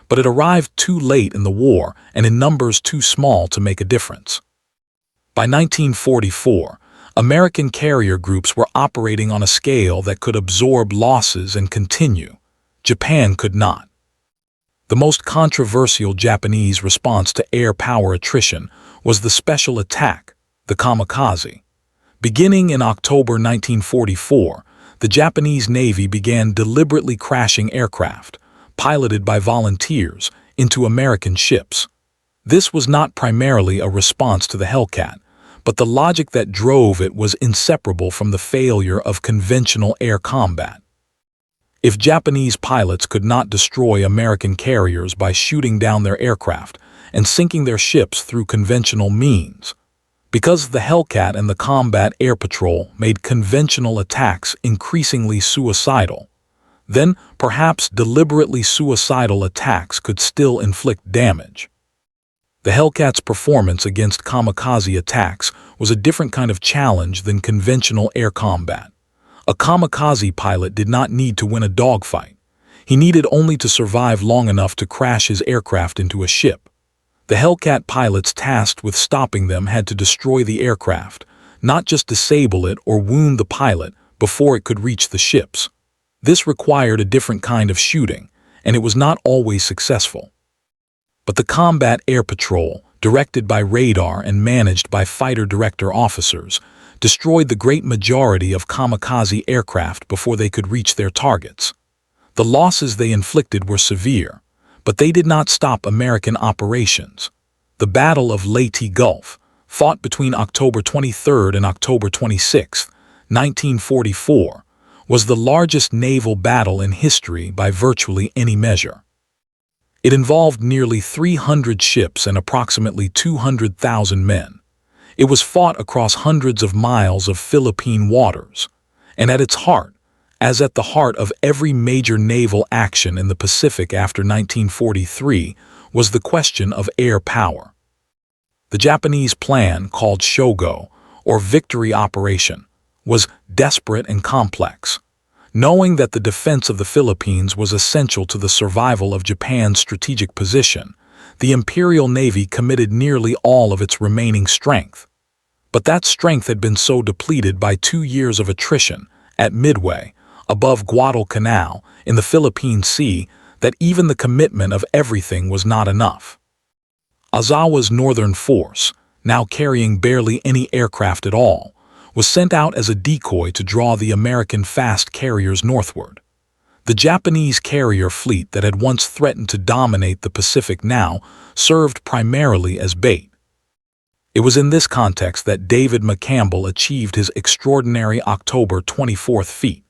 But it arrived too late in the war and in numbers too small to make a difference. By 1944, American carrier groups were operating on a scale that could absorb losses and continue. Japan could not. The most controversial Japanese response to air power attrition was the special attack, the kamikaze. Beginning in October 1944, the Japanese Navy began deliberately crashing aircraft, piloted by volunteers, into American ships. This was not primarily a response to the Hellcat, but the logic that drove it was inseparable from the failure of conventional air combat. If Japanese pilots could not destroy American carriers by shooting down their aircraft and sinking their ships through conventional means, because the Hellcat and the Combat Air Patrol made conventional attacks increasingly suicidal, then perhaps deliberately suicidal attacks could still inflict damage. The Hellcat's performance against kamikaze attacks was a different kind of challenge than conventional air combat. A kamikaze pilot did not need to win a dogfight. He needed only to survive long enough to crash his aircraft into a ship. The Hellcat pilots tasked with stopping them had to destroy the aircraft, not just disable it or wound the pilot before it could reach the ships. This required a different kind of shooting, and it was not always successful. But the Combat Air Patrol, directed by radar and managed by fighter director officers, destroyed the great majority of kamikaze aircraft before they could reach their targets. The losses they inflicted were severe, but they did not stop American operations. The Battle of Leyte Gulf, fought between October 23 and October 26, 1944, was the largest naval battle in history by virtually any measure. It involved nearly 300 ships and approximately 200,000 men. It was fought across hundreds of miles of Philippine waters, and at its heart, as at the heart of every major naval action in the Pacific after 1943, was the question of air power. The Japanese plan, called Shogo, or Victory Operation, was desperate and complex. Knowing that the defense of the Philippines was essential to the survival of Japan's strategic position, the Imperial Navy committed nearly all of its remaining strength. But that strength had been so depleted by 2 years of attrition at Midway, above Guadalcanal, in the Philippine Sea, that even the commitment of everything was not enough. Ozawa's northern force, now carrying barely any aircraft at all, was sent out as a decoy to draw the American fast carriers northward. The Japanese carrier fleet that had once threatened to dominate the Pacific now served primarily as bait. It was in this context that David McCampbell achieved his extraordinary October 24th feat.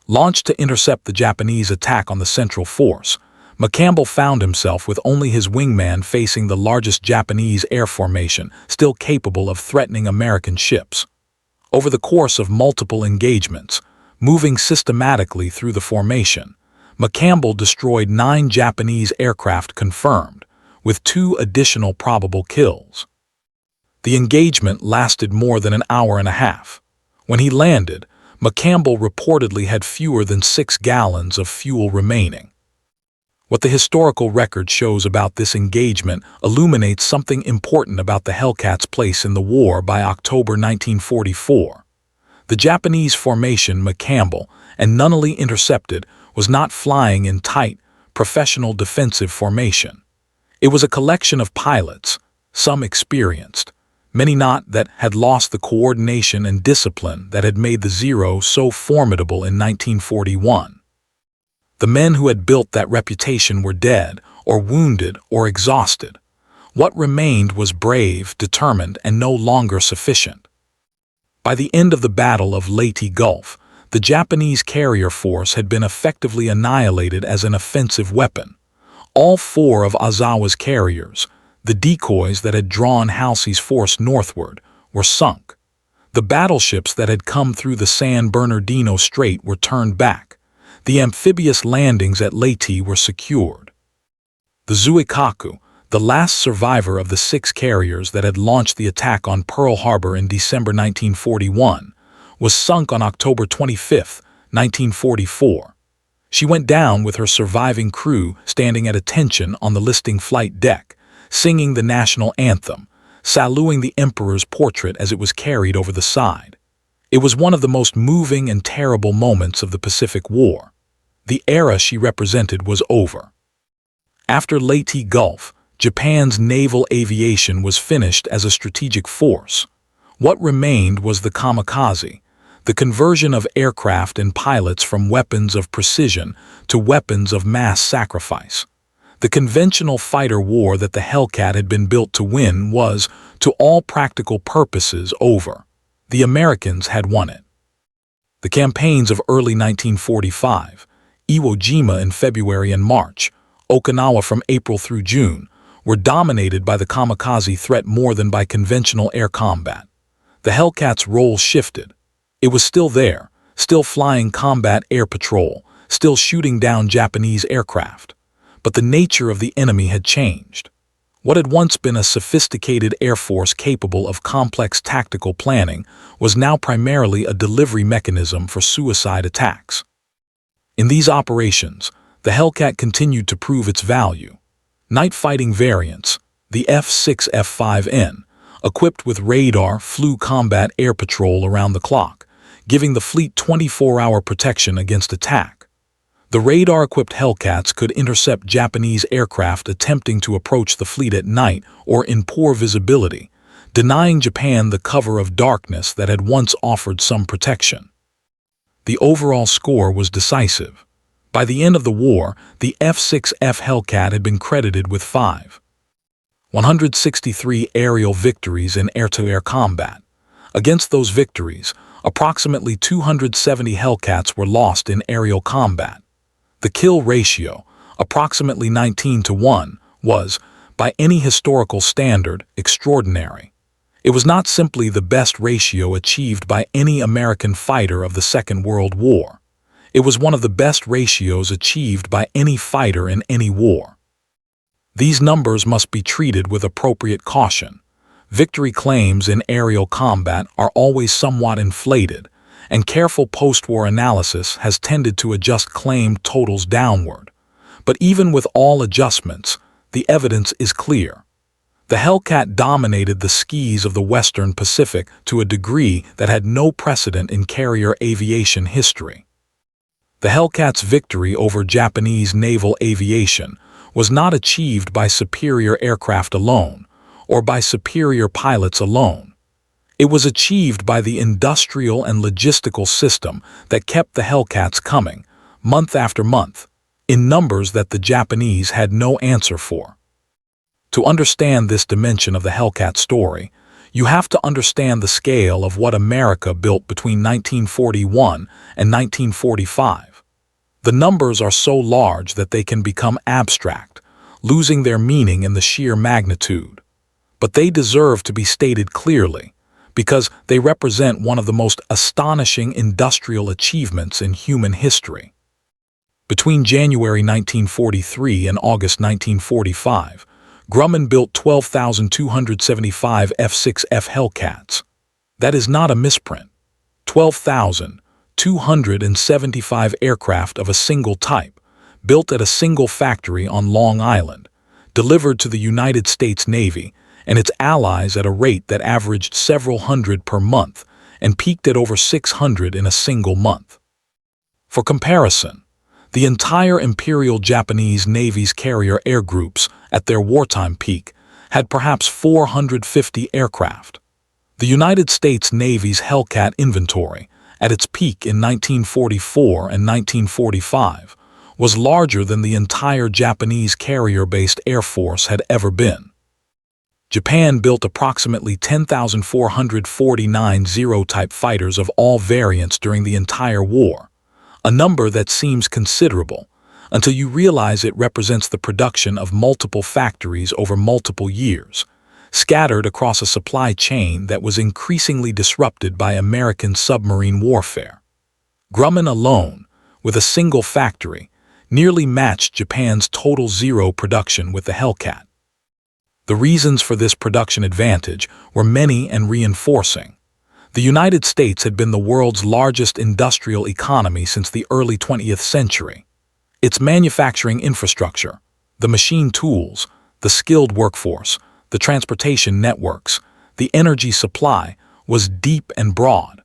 Launched to intercept the Japanese attack on the Central Force, McCampbell found himself with only his wingman facing the largest Japanese air formation still capable of threatening American ships. Over the course of multiple engagements, moving systematically through the formation, McCampbell destroyed 9 Japanese aircraft confirmed, with 2 additional probable kills. The engagement lasted more than an hour and a half. When he landed, McCampbell reportedly had fewer than 6 gallons of fuel remaining. What the historical record shows about this engagement illuminates something important about the Hellcat's place in the war by October 1944. The Japanese formation McCampbell and Nunnally intercepted was not flying in tight, professional defensive formation. It was a collection of pilots, some experienced, many not, that had lost the coordination and discipline that had made the Zero so formidable in 1941. The men who had built that reputation were dead, or wounded, or exhausted. What remained was brave, determined, and no longer sufficient. By the end of the Battle of Leyte Gulf, the Japanese carrier force had been effectively annihilated as an offensive weapon. All four of Ozawa's carriers, the decoys that had drawn Halsey's force northward, were sunk. The battleships that had come through the San Bernardino Strait were turned back. The amphibious landings at Leyte were secured. The Zuikaku, the last survivor of the 6 carriers that had launched the attack on Pearl Harbor in December 1941, was sunk on October 25, 1944. She went down with her surviving crew standing at attention on the listing flight deck, singing the national anthem, saluting the Emperor's portrait as it was carried over the side. It was one of the most moving and terrible moments of the Pacific War. The era she represented was over. After Leyte Gulf, Japan's naval aviation was finished as a strategic force. What remained was the kamikaze, the conversion of aircraft and pilots from weapons of precision to weapons of mass sacrifice. The conventional fighter war that the Hellcat had been built to win was, to all practical purposes, over. The Americans had won it. The campaigns of early 1945, Iwo Jima in February and March, Okinawa from April through June, were dominated by the kamikaze threat more than by conventional air combat. The Hellcat's role shifted. It was still there, still flying combat air patrol, still shooting down Japanese aircraft. But the nature of the enemy had changed. What had once been a sophisticated air force capable of complex tactical planning was now primarily a delivery mechanism for suicide attacks. In these operations, the Hellcat continued to prove its value. Night fighting variants, the F6F5N, equipped with radar, flew combat air patrol around the clock, giving the fleet 24-hour protection against attack. The radar-equipped Hellcats could intercept Japanese aircraft attempting to approach the fleet at night or in poor visibility, denying Japan the cover of darkness that had once offered some protection. The overall score was decisive. By the end of the war, the F6F Hellcat had been credited with 163 aerial victories in air-to-air combat. Against those victories, approximately 270 Hellcats were lost in aerial combat. The kill ratio, approximately 19-1, was, by any historical standard, extraordinary. It was not simply the best ratio achieved by any American fighter of the Second World War. It was one of the best ratios achieved by any fighter in any war. These numbers must be treated with appropriate caution. Victory claims in aerial combat are always somewhat inflated, and careful post-war analysis has tended to adjust claim totals downward. But even with all adjustments, the evidence is clear. The Hellcat dominated the skies of the Western Pacific to a degree that had no precedent in carrier aviation history. The Hellcat's victory over Japanese naval aviation was not achieved by superior aircraft alone, or by superior pilots alone. It was achieved by the industrial and logistical system that kept the Hellcats coming, month after month, in numbers that the Japanese had no answer for. To understand this dimension of the Hellcat story, you have to understand the scale of what America built between 1941 and 1945. The numbers are so large that they can become abstract, losing their meaning in the sheer magnitude. But they deserve to be stated clearly, because they represent one of the most astonishing industrial achievements in human history. Between January 1943 and August 1945, Grumman built 12,275 F6F Hellcats. That is not a misprint. 12,275 aircraft of a single type, built at a single factory on Long Island, delivered to the United States Navy and its allies at a rate that averaged several hundred per month and peaked at over 600 in a single month. For comparison, the entire Imperial Japanese Navy's carrier air groups at their wartime peak had perhaps 450 aircraft. The United States Navy's Hellcat inventory, at its peak in 1944 and 1945, was larger than the entire Japanese carrier-based air force had ever been. Japan built approximately 10,449 Zero-type fighters of all variants during the entire war, a number that seems considerable until you realize it represents the production of multiple factories over multiple years, scattered across a supply chain that was increasingly disrupted by American submarine warfare. Grumman alone, with a single factory, nearly matched Japan's total Zero production with the Hellcat. The reasons for this production advantage were many and reinforcing. The United States had been the world's largest industrial economy since the early 20th century. Its manufacturing infrastructure, the machine tools, the skilled workforce, the transportation networks, the energy supply was deep and broad.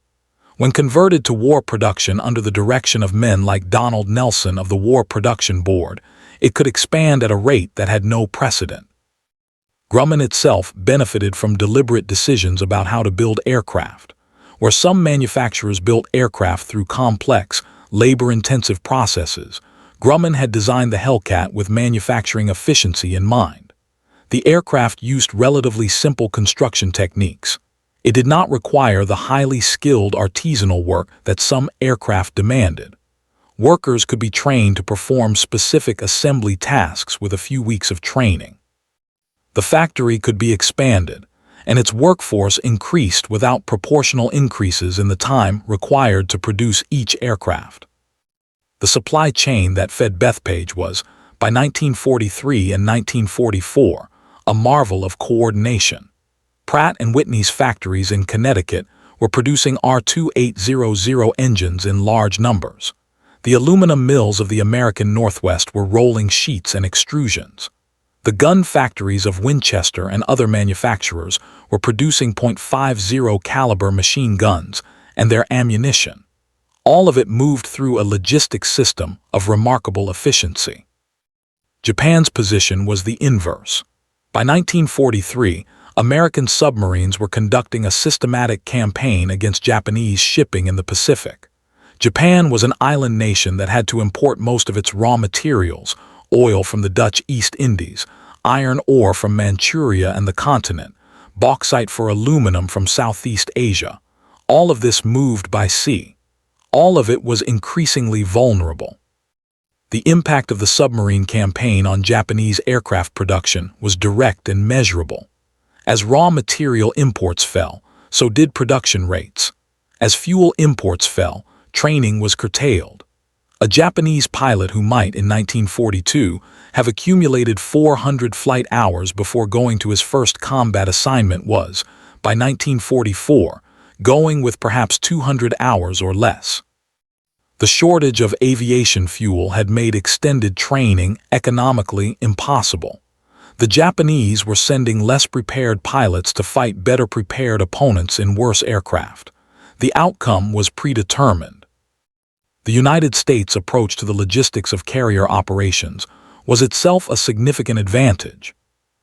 When converted to war production under the direction of men like Donald Nelson of the War Production Board, it could expand at a rate that had no precedent. Grumman itself benefited from deliberate decisions about how to build aircraft. Where some manufacturers built aircraft through complex, labor-intensive processes, Grumman had designed the Hellcat with manufacturing efficiency in mind. The aircraft used relatively simple construction techniques. It did not require the highly skilled artisanal work that some aircraft demanded. Workers could be trained to perform specific assembly tasks with a few weeks of training. The factory could be expanded, and its workforce increased without proportional increases in the time required to produce each aircraft. The supply chain that fed Bethpage was, by 1943 and 1944, a marvel of coordination. Pratt & Whitney's factories in Connecticut were producing R2800 engines in large numbers. The aluminum mills of the American Northwest were rolling sheets and extrusions. The gun factories of Winchester and other manufacturers were producing .50 caliber machine guns and their ammunition. All of it moved through a logistics system of remarkable efficiency. Japan's position was the inverse. By 1943, American submarines were conducting a systematic campaign against Japanese shipping in the Pacific. Japan was an island nation that had to import most of its raw materials, oil from the Dutch East Indies, iron ore from Manchuria and the continent, bauxite for aluminum from Southeast Asia. All of this moved by sea. All of it was increasingly vulnerable. The impact of the submarine campaign on Japanese aircraft production was direct and measurable. As raw material imports fell, so did production rates. As fuel imports fell, training was curtailed. A Japanese pilot who might, in 1942, have accumulated 400 flight hours before going to his first combat assignment was, by 1944, going with perhaps 200 hours or less. The shortage of aviation fuel had made extended training economically impossible. The Japanese were sending less prepared pilots to fight better prepared opponents in worse aircraft. The outcome was predetermined. The United States' approach to the logistics of carrier operations was itself a significant advantage.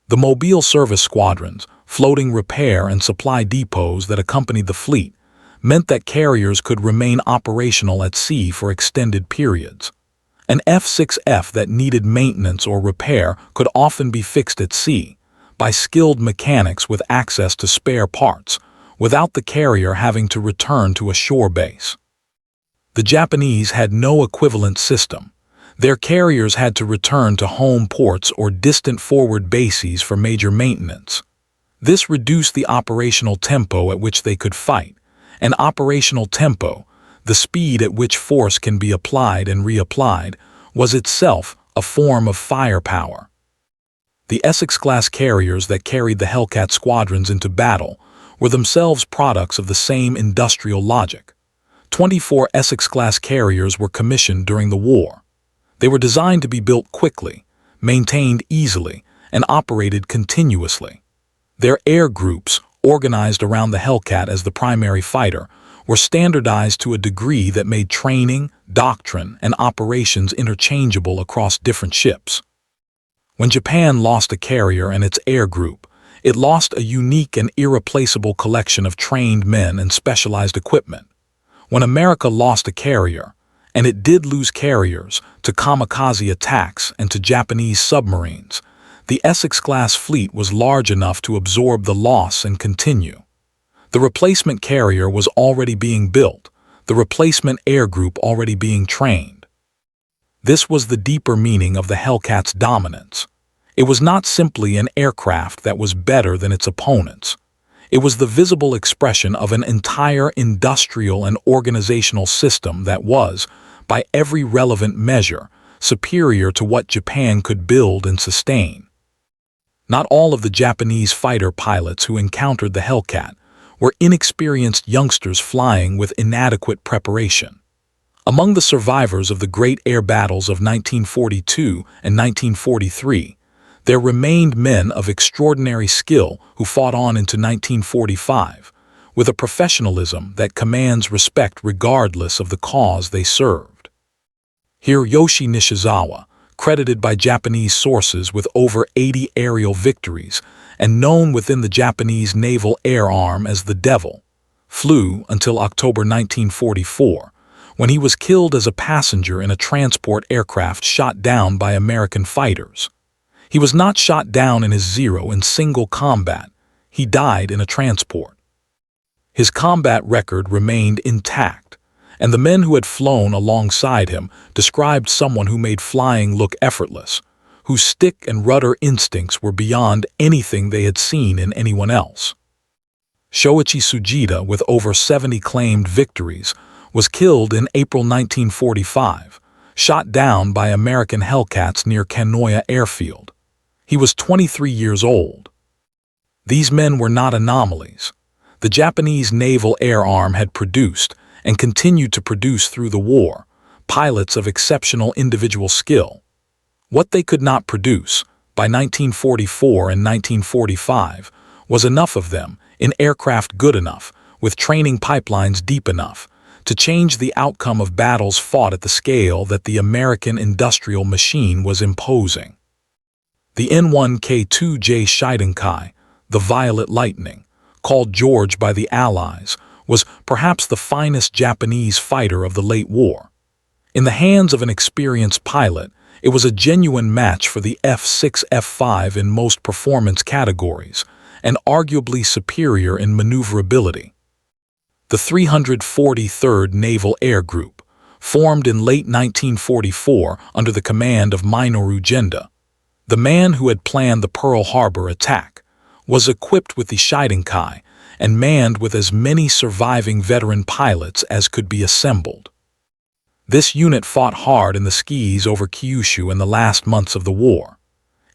The mobile service squadrons, floating repair and supply depots that accompanied the fleet, meant that carriers could remain operational at sea for extended periods. An F6F that needed maintenance or repair could often be fixed at sea by skilled mechanics with access to spare parts, without the carrier having to return to a shore base. The Japanese had no equivalent system. Their carriers had to return to home ports or distant forward bases for major maintenance. This reduced the operational tempo at which they could fight. An operational tempo, the speed at which force can be applied and reapplied, was itself a form of firepower. The Essex-class carriers that carried the Hellcat squadrons into battle were themselves products of the same industrial logic. 24 Essex-class carriers were commissioned during the war. They were designed to be built quickly, maintained easily, and operated continuously. Their air groups, organized around the Hellcat as the primary fighter, were standardized to a degree that made training, doctrine, and operations interchangeable across different ships. When Japan lost a carrier and its air group, it lost a unique and irreplaceable collection of trained men and specialized equipment. When America lost a carrier, and it did lose carriers, to kamikaze attacks and to Japanese submarines, The Essex-class fleet was large enough to absorb the loss and continue. The replacement carrier was already being built, the replacement air group already being trained. This was the deeper meaning of the Hellcat's dominance. It was not simply an aircraft that was better than its opponents. It was the visible expression of an entire industrial and organizational system that was, by every relevant measure, superior to what Japan could build and sustain. Not all of the Japanese fighter pilots who encountered the Hellcat were inexperienced youngsters flying with inadequate preparation. Among the survivors of the great air battles of 1942 and 1943, there remained men of extraordinary skill who fought on into 1945, with a professionalism that commands respect regardless of the cause they served. Hiroyoshi Nishizawa, credited by Japanese sources with over 80 aerial victories and known within the Japanese Naval Air Arm as the Devil, flew until October 1944, when he was killed as a passenger in a transport aircraft shot down by American fighters. He was not shot down in his Zero in single combat. He died in a transport. His combat record remained intact, and the men who had flown alongside him described someone who made flying look effortless, whose stick and rudder instincts were beyond anything they had seen in anyone else. Shoichi Tsujita, with over 70 claimed victories, was killed in April 1945, shot down by American Hellcats near Kanoya Airfield. He was 23 years old. These men were not anomalies. The Japanese Naval Air Arm had produced, and continued to produce through the war, pilots of exceptional individual skill. What they could not produce, by 1944 and 1945, was enough of them, in aircraft good enough, with training pipelines deep enough, to change the outcome of battles fought at the scale that the American industrial machine was imposing. The N1K2J Shidenkai, the Violet Lightning, called George by the Allies, was perhaps the finest Japanese fighter of the late war. In the hands of an experienced pilot, it was a genuine match for the F6F5 in most performance categories, and arguably superior in maneuverability. The 343rd Naval Air Group, formed in late 1944 under the command of Minoru Genda, the man who had planned the Pearl Harbor attack, was equipped with the Shidenkai and manned with as many surviving veteran pilots as could be assembled. This unit fought hard in the skis over Kyushu in the last months of the war.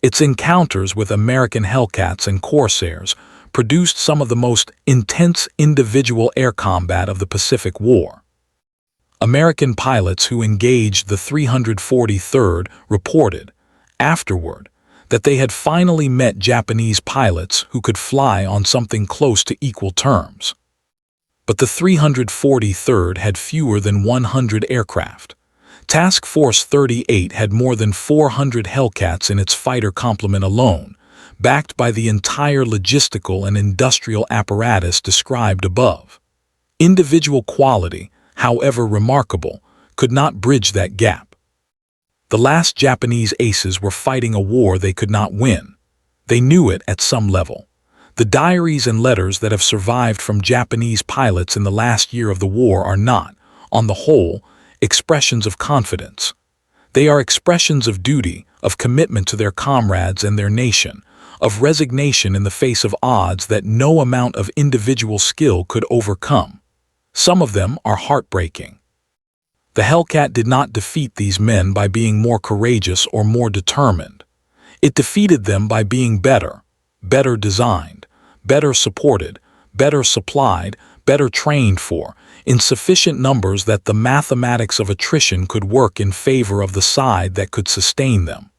Its encounters with American Hellcats and Corsairs produced some of the most intense individual air combat of the Pacific War. American pilots who engaged the 343rd reported, afterward, that they had finally met Japanese pilots who could fly on something close to equal terms. But the 343rd had fewer than 100 aircraft. Task Force 38 had more than 400 Hellcats in its fighter complement alone, backed by the entire logistical and industrial apparatus described above. Individual quality, however remarkable, could not bridge that gap. The last Japanese aces were fighting a war they could not win. They knew it at some level. The diaries and letters that have survived from Japanese pilots in the last year of the war are not, on the whole, expressions of confidence. They are expressions of duty, of commitment to their comrades and their nation, of resignation in the face of odds that no amount of individual skill could overcome. Some of them are heartbreaking. The Hellcat did not defeat these men by being more courageous or more determined. It defeated them by being better designed, better supported, better supplied, better trained for, in sufficient numbers that the mathematics of attrition could work in favor of the side that could sustain them.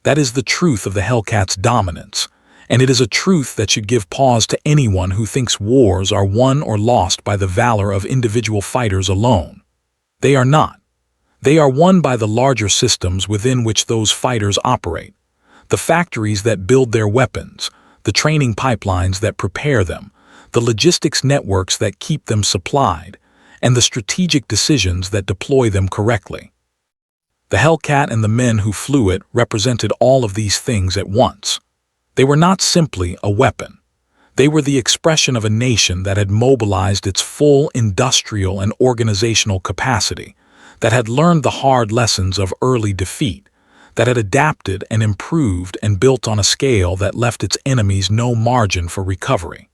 That is the truth of the Hellcat's dominance, and it is a truth that should give pause to anyone who thinks wars are won or lost by the valor of individual fighters alone. They are not. They are won by the larger systems within which those fighters operate, the factories that build their weapons, the training pipelines that prepare them, the logistics networks that keep them supplied, and the strategic decisions that deploy them correctly. The Hellcat and the men who flew it represented all of these things at once. They were not simply a weapon. They were the expression of a nation that had mobilized its full industrial and organizational capacity, that had learned the hard lessons of early defeat, that had adapted and improved and built on a scale that left its enemies no margin for recovery.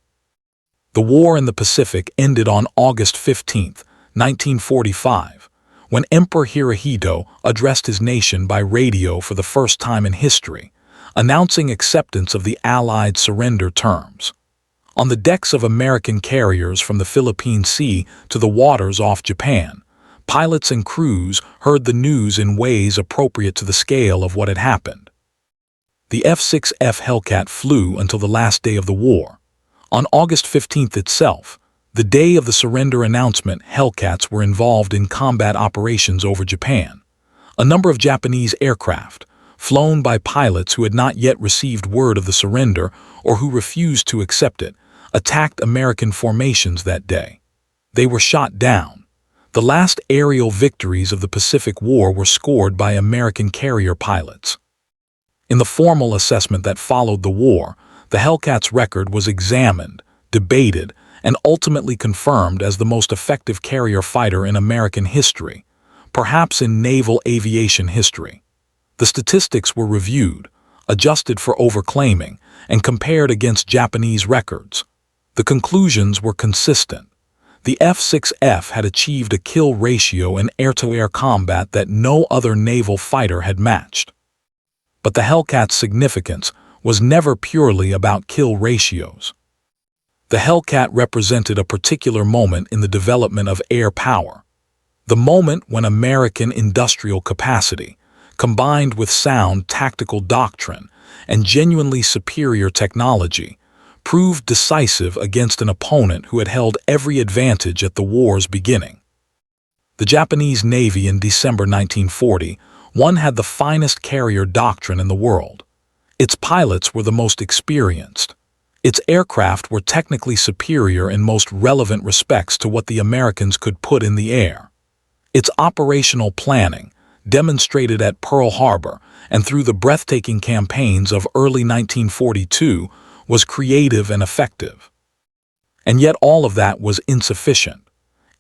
The war in the Pacific ended on August 15, 1945, when Emperor Hirohito addressed his nation by radio for the first time in history, announcing acceptance of the Allied surrender terms. On the decks of American carriers from the Philippine Sea to the waters off Japan, pilots and crews heard the news in ways appropriate to the scale of what had happened. The F6F Hellcat flew until the last day of the war. On August 15th itself, the day of the surrender announcement, Hellcats were involved in combat operations over Japan. A number of Japanese aircraft, flown by pilots who had not yet received word of the surrender or who refused to accept it, attacked American formations that day. They were shot down. The last aerial victories of the Pacific War were scored by American carrier pilots. In the formal assessment that followed the war, the Hellcat's record was examined, debated, and ultimately confirmed as the most effective carrier fighter in American history, perhaps in naval aviation history. The statistics were reviewed, adjusted for overclaiming, and compared against Japanese records. The conclusions were consistent. The F6F had achieved a kill ratio in air-to-air combat that no other naval fighter had matched. But the Hellcat's significance was never purely about kill ratios. The Hellcat represented a particular moment in the development of air power, the moment when American industrial capacity, combined with sound tactical doctrine and genuinely superior technology, proved decisive against an opponent who had held every advantage at the war's beginning. The Japanese Navy in December 1940 had the finest carrier doctrine in the world. Its pilots were the most experienced. Its aircraft were technically superior in most relevant respects to what the Americans could put in the air. Its operational planning, demonstrated at Pearl Harbor and through the breathtaking campaigns of early 1942, was creative and effective. And yet all of that was insufficient.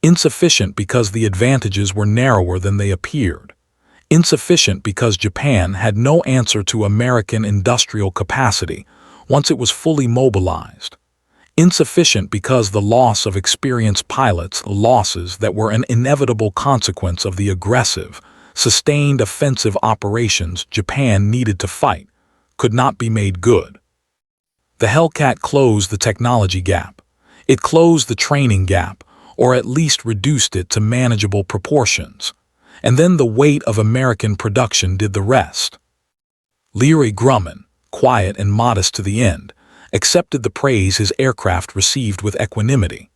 Insufficient because the advantages were narrower than they appeared. Insufficient because Japan had no answer to American industrial capacity once it was fully mobilized. Insufficient because the loss of experienced pilots, losses that were an inevitable consequence of the aggressive, sustained offensive operations Japan needed to fight, could not be made good. The Hellcat closed the technology gap. It closed the training gap, or at least reduced it to manageable proportions. And then the weight of American production did the rest. Leary Grumman, quiet and modest to the end, accepted the praise his aircraft received with equanimity.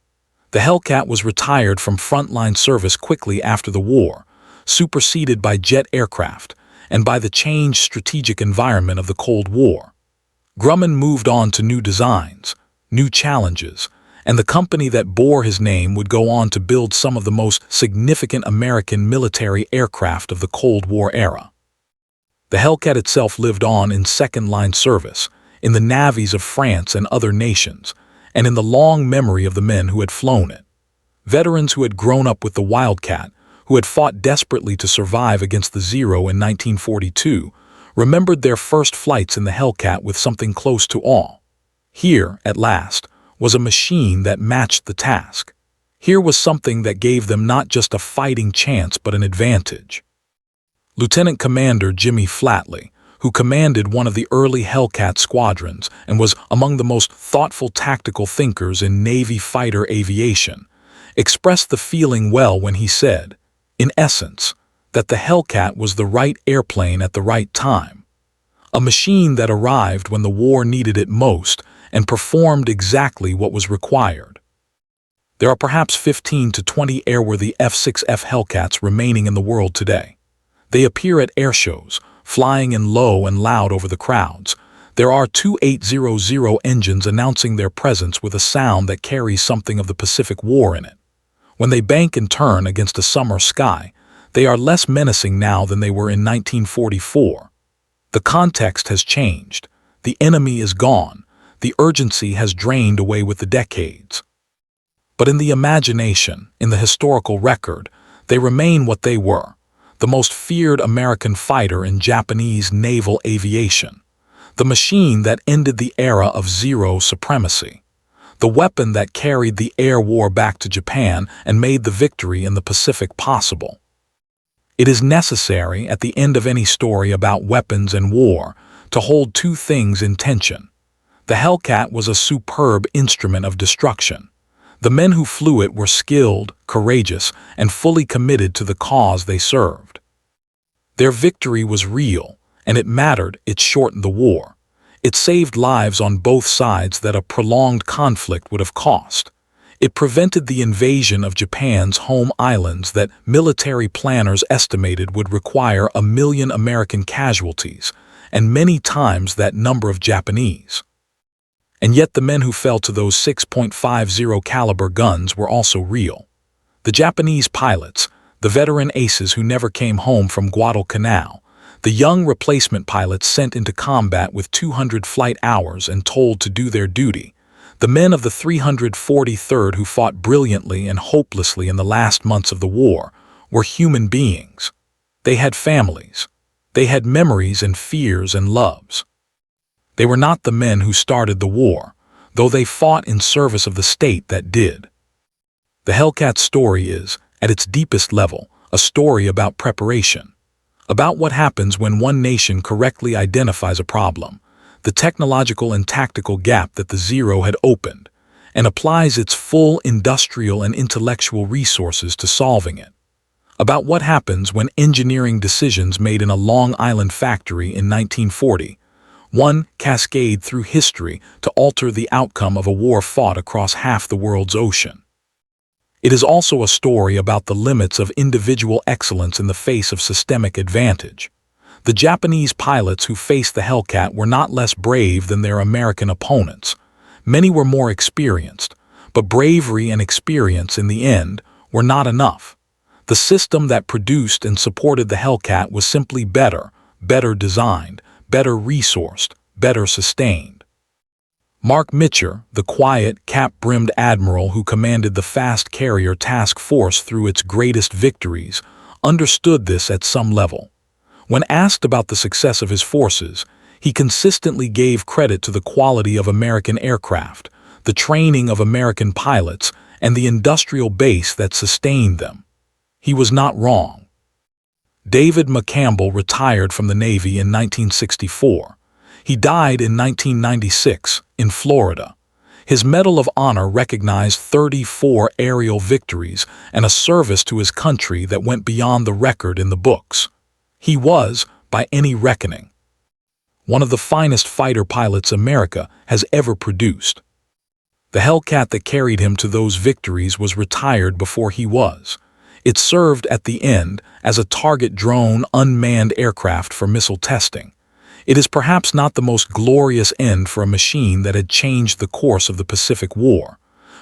The Hellcat was retired from frontline service quickly after the war, superseded by jet aircraft and by the changed strategic environment of the Cold War. Grumman moved on to new designs, new challenges, and the company that bore his name would go on to build some of the most significant American military aircraft of the Cold War era. The Hellcat itself lived on in second-line service, in the navies of France and other nations, and in the long memory of the men who had flown it. Veterans who had grown up with the Wildcat, who had fought desperately to survive against the Zero in 1942, remembered their first flights in the Hellcat with something close to awe. Here, at last, was a machine that matched the task. Here was something that gave them not just a fighting chance but an advantage. Lieutenant Commander Jimmy Flatley, who commanded one of the early Hellcat squadrons and was among the most thoughtful tactical thinkers in Navy fighter aviation, expressed the feeling well when he said, in essence, that the Hellcat was the right airplane at the right time. A machine that arrived when the war needed it most and performed exactly what was required. There are perhaps 15 to 20 airworthy F6F Hellcats remaining in the world today. They appear at air shows, flying in low and loud over the crowds. There are 2800 engines announcing their presence with a sound that carries something of the Pacific War in it. When they bank and turn against a summer sky, They are less menacing now than they were in 1944. The context has changed. The enemy is gone. The urgency has drained away with the decades. But in the imagination, in the historical record, they remain what they were: the most feared American fighter in Japanese naval aviation, the machine that ended the era of Zero supremacy, the weapon that carried the air war back to Japan and made the victory in the Pacific possible. It is necessary, at the end of any story about weapons and war, to hold two things in tension. The Hellcat was a superb instrument of destruction. The men who flew it were skilled, courageous, and fully committed to the cause they served. Their victory was real, and it mattered. It shortened the war. It saved lives on both sides that a prolonged conflict would have cost. It prevented the invasion of Japan's home islands that military planners estimated would require 1 million American casualties, and many times that number of Japanese. And yet the men who fell to those 6.50 caliber guns were also real. The Japanese pilots, the veteran aces who never came home from Guadalcanal, the young replacement pilots sent into combat with 200 flight hours and told to do their duty, the men of the 343rd who fought brilliantly and hopelessly in the last months of the war, were human beings. They had families. They had memories and fears and loves. They were not the men who started the war, though they fought in service of the state that did. The Hellcat story is, at its deepest level, a story about preparation, about what happens when one nation correctly identifies a problem, the technological and tactical gap that the Zero had opened, and applies its full industrial and intellectual resources to solving it. About what happens when engineering decisions made in a Long Island factory in 1940 cascade through history to alter the outcome of a war fought across half the world's ocean. It is also a story about the limits of individual excellence in the face of systemic advantage. The Japanese pilots who faced the Hellcat were not less brave than their American opponents. Many were more experienced, but bravery and experience in the end were not enough. The system that produced and supported the Hellcat was simply better designed, better resourced, better sustained. Mark Mitcher, the quiet, cap-brimmed admiral who commanded the fast carrier task force through its greatest victories, understood this at some level. When asked about the success of his forces, he consistently gave credit to the quality of American aircraft, the training of American pilots, and the industrial base that sustained them. He was not wrong. David McCampbell retired from the Navy in 1964. He died in 1996 in Florida. His Medal of Honor recognized 34 aerial victories and a service to his country that went beyond the record in the books. He was, by any reckoning, one of the finest fighter pilots America has ever produced. The Hellcat that carried him to those victories was retired before he was. It served at the end as a target drone unmanned aircraft for missile testing. It is perhaps not the most glorious end for a machine that had changed the course of the Pacific War,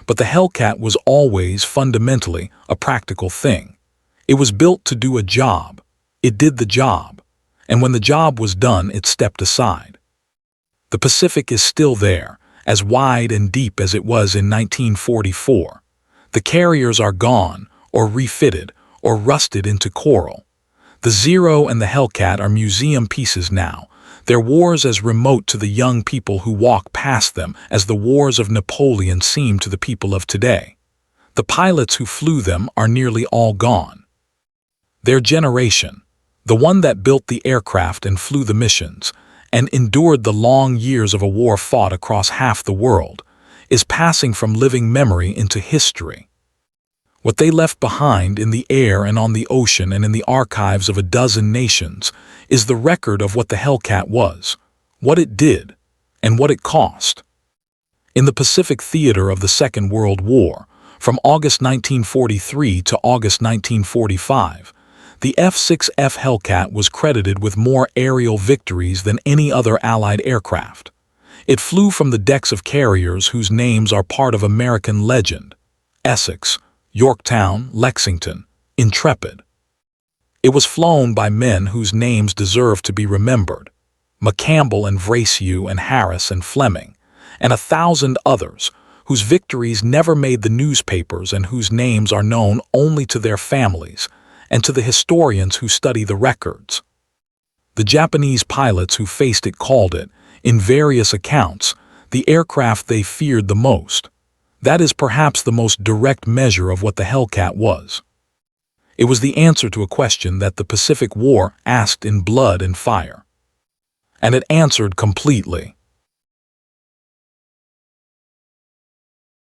but the Hellcat was always fundamentally a practical thing. It was built to do a job. It did the job, and when the job was done, it stepped aside. The Pacific is still there, as wide and deep as it was in 1944. The carriers are gone, or refitted, or rusted into coral. The Zero and the Hellcat are museum pieces now, their wars as remote to the young people who walk past them as the wars of Napoleon seem to the people of today. The pilots who flew them are nearly all gone. Their generation, the one that built the aircraft and flew the missions, and endured the long years of a war fought across half the world, is passing from living memory into history. What they left behind in the air and on the ocean and in the archives of a dozen nations is the record of what the Hellcat was, what it did, and what it cost. In the Pacific theater of the Second World War, from August 1943 to August 1945, the F6F Hellcat was credited with more aerial victories than any other Allied aircraft. It flew from the decks of carriers whose names are part of American legend: Essex, Yorktown, Lexington, Intrepid. It was flown by men whose names deserve to be remembered: McCampbell and Vrasiu and Harris and Fleming, and 1,000 others whose victories never made the newspapers and whose names are known only to their families and to the historians who study the records. The Japanese pilots who faced it called it, in various accounts, the aircraft they feared the most. That is perhaps the most direct measure of what the Hellcat was. It was the answer to a question that the Pacific War asked in blood and fire. And it answered completely.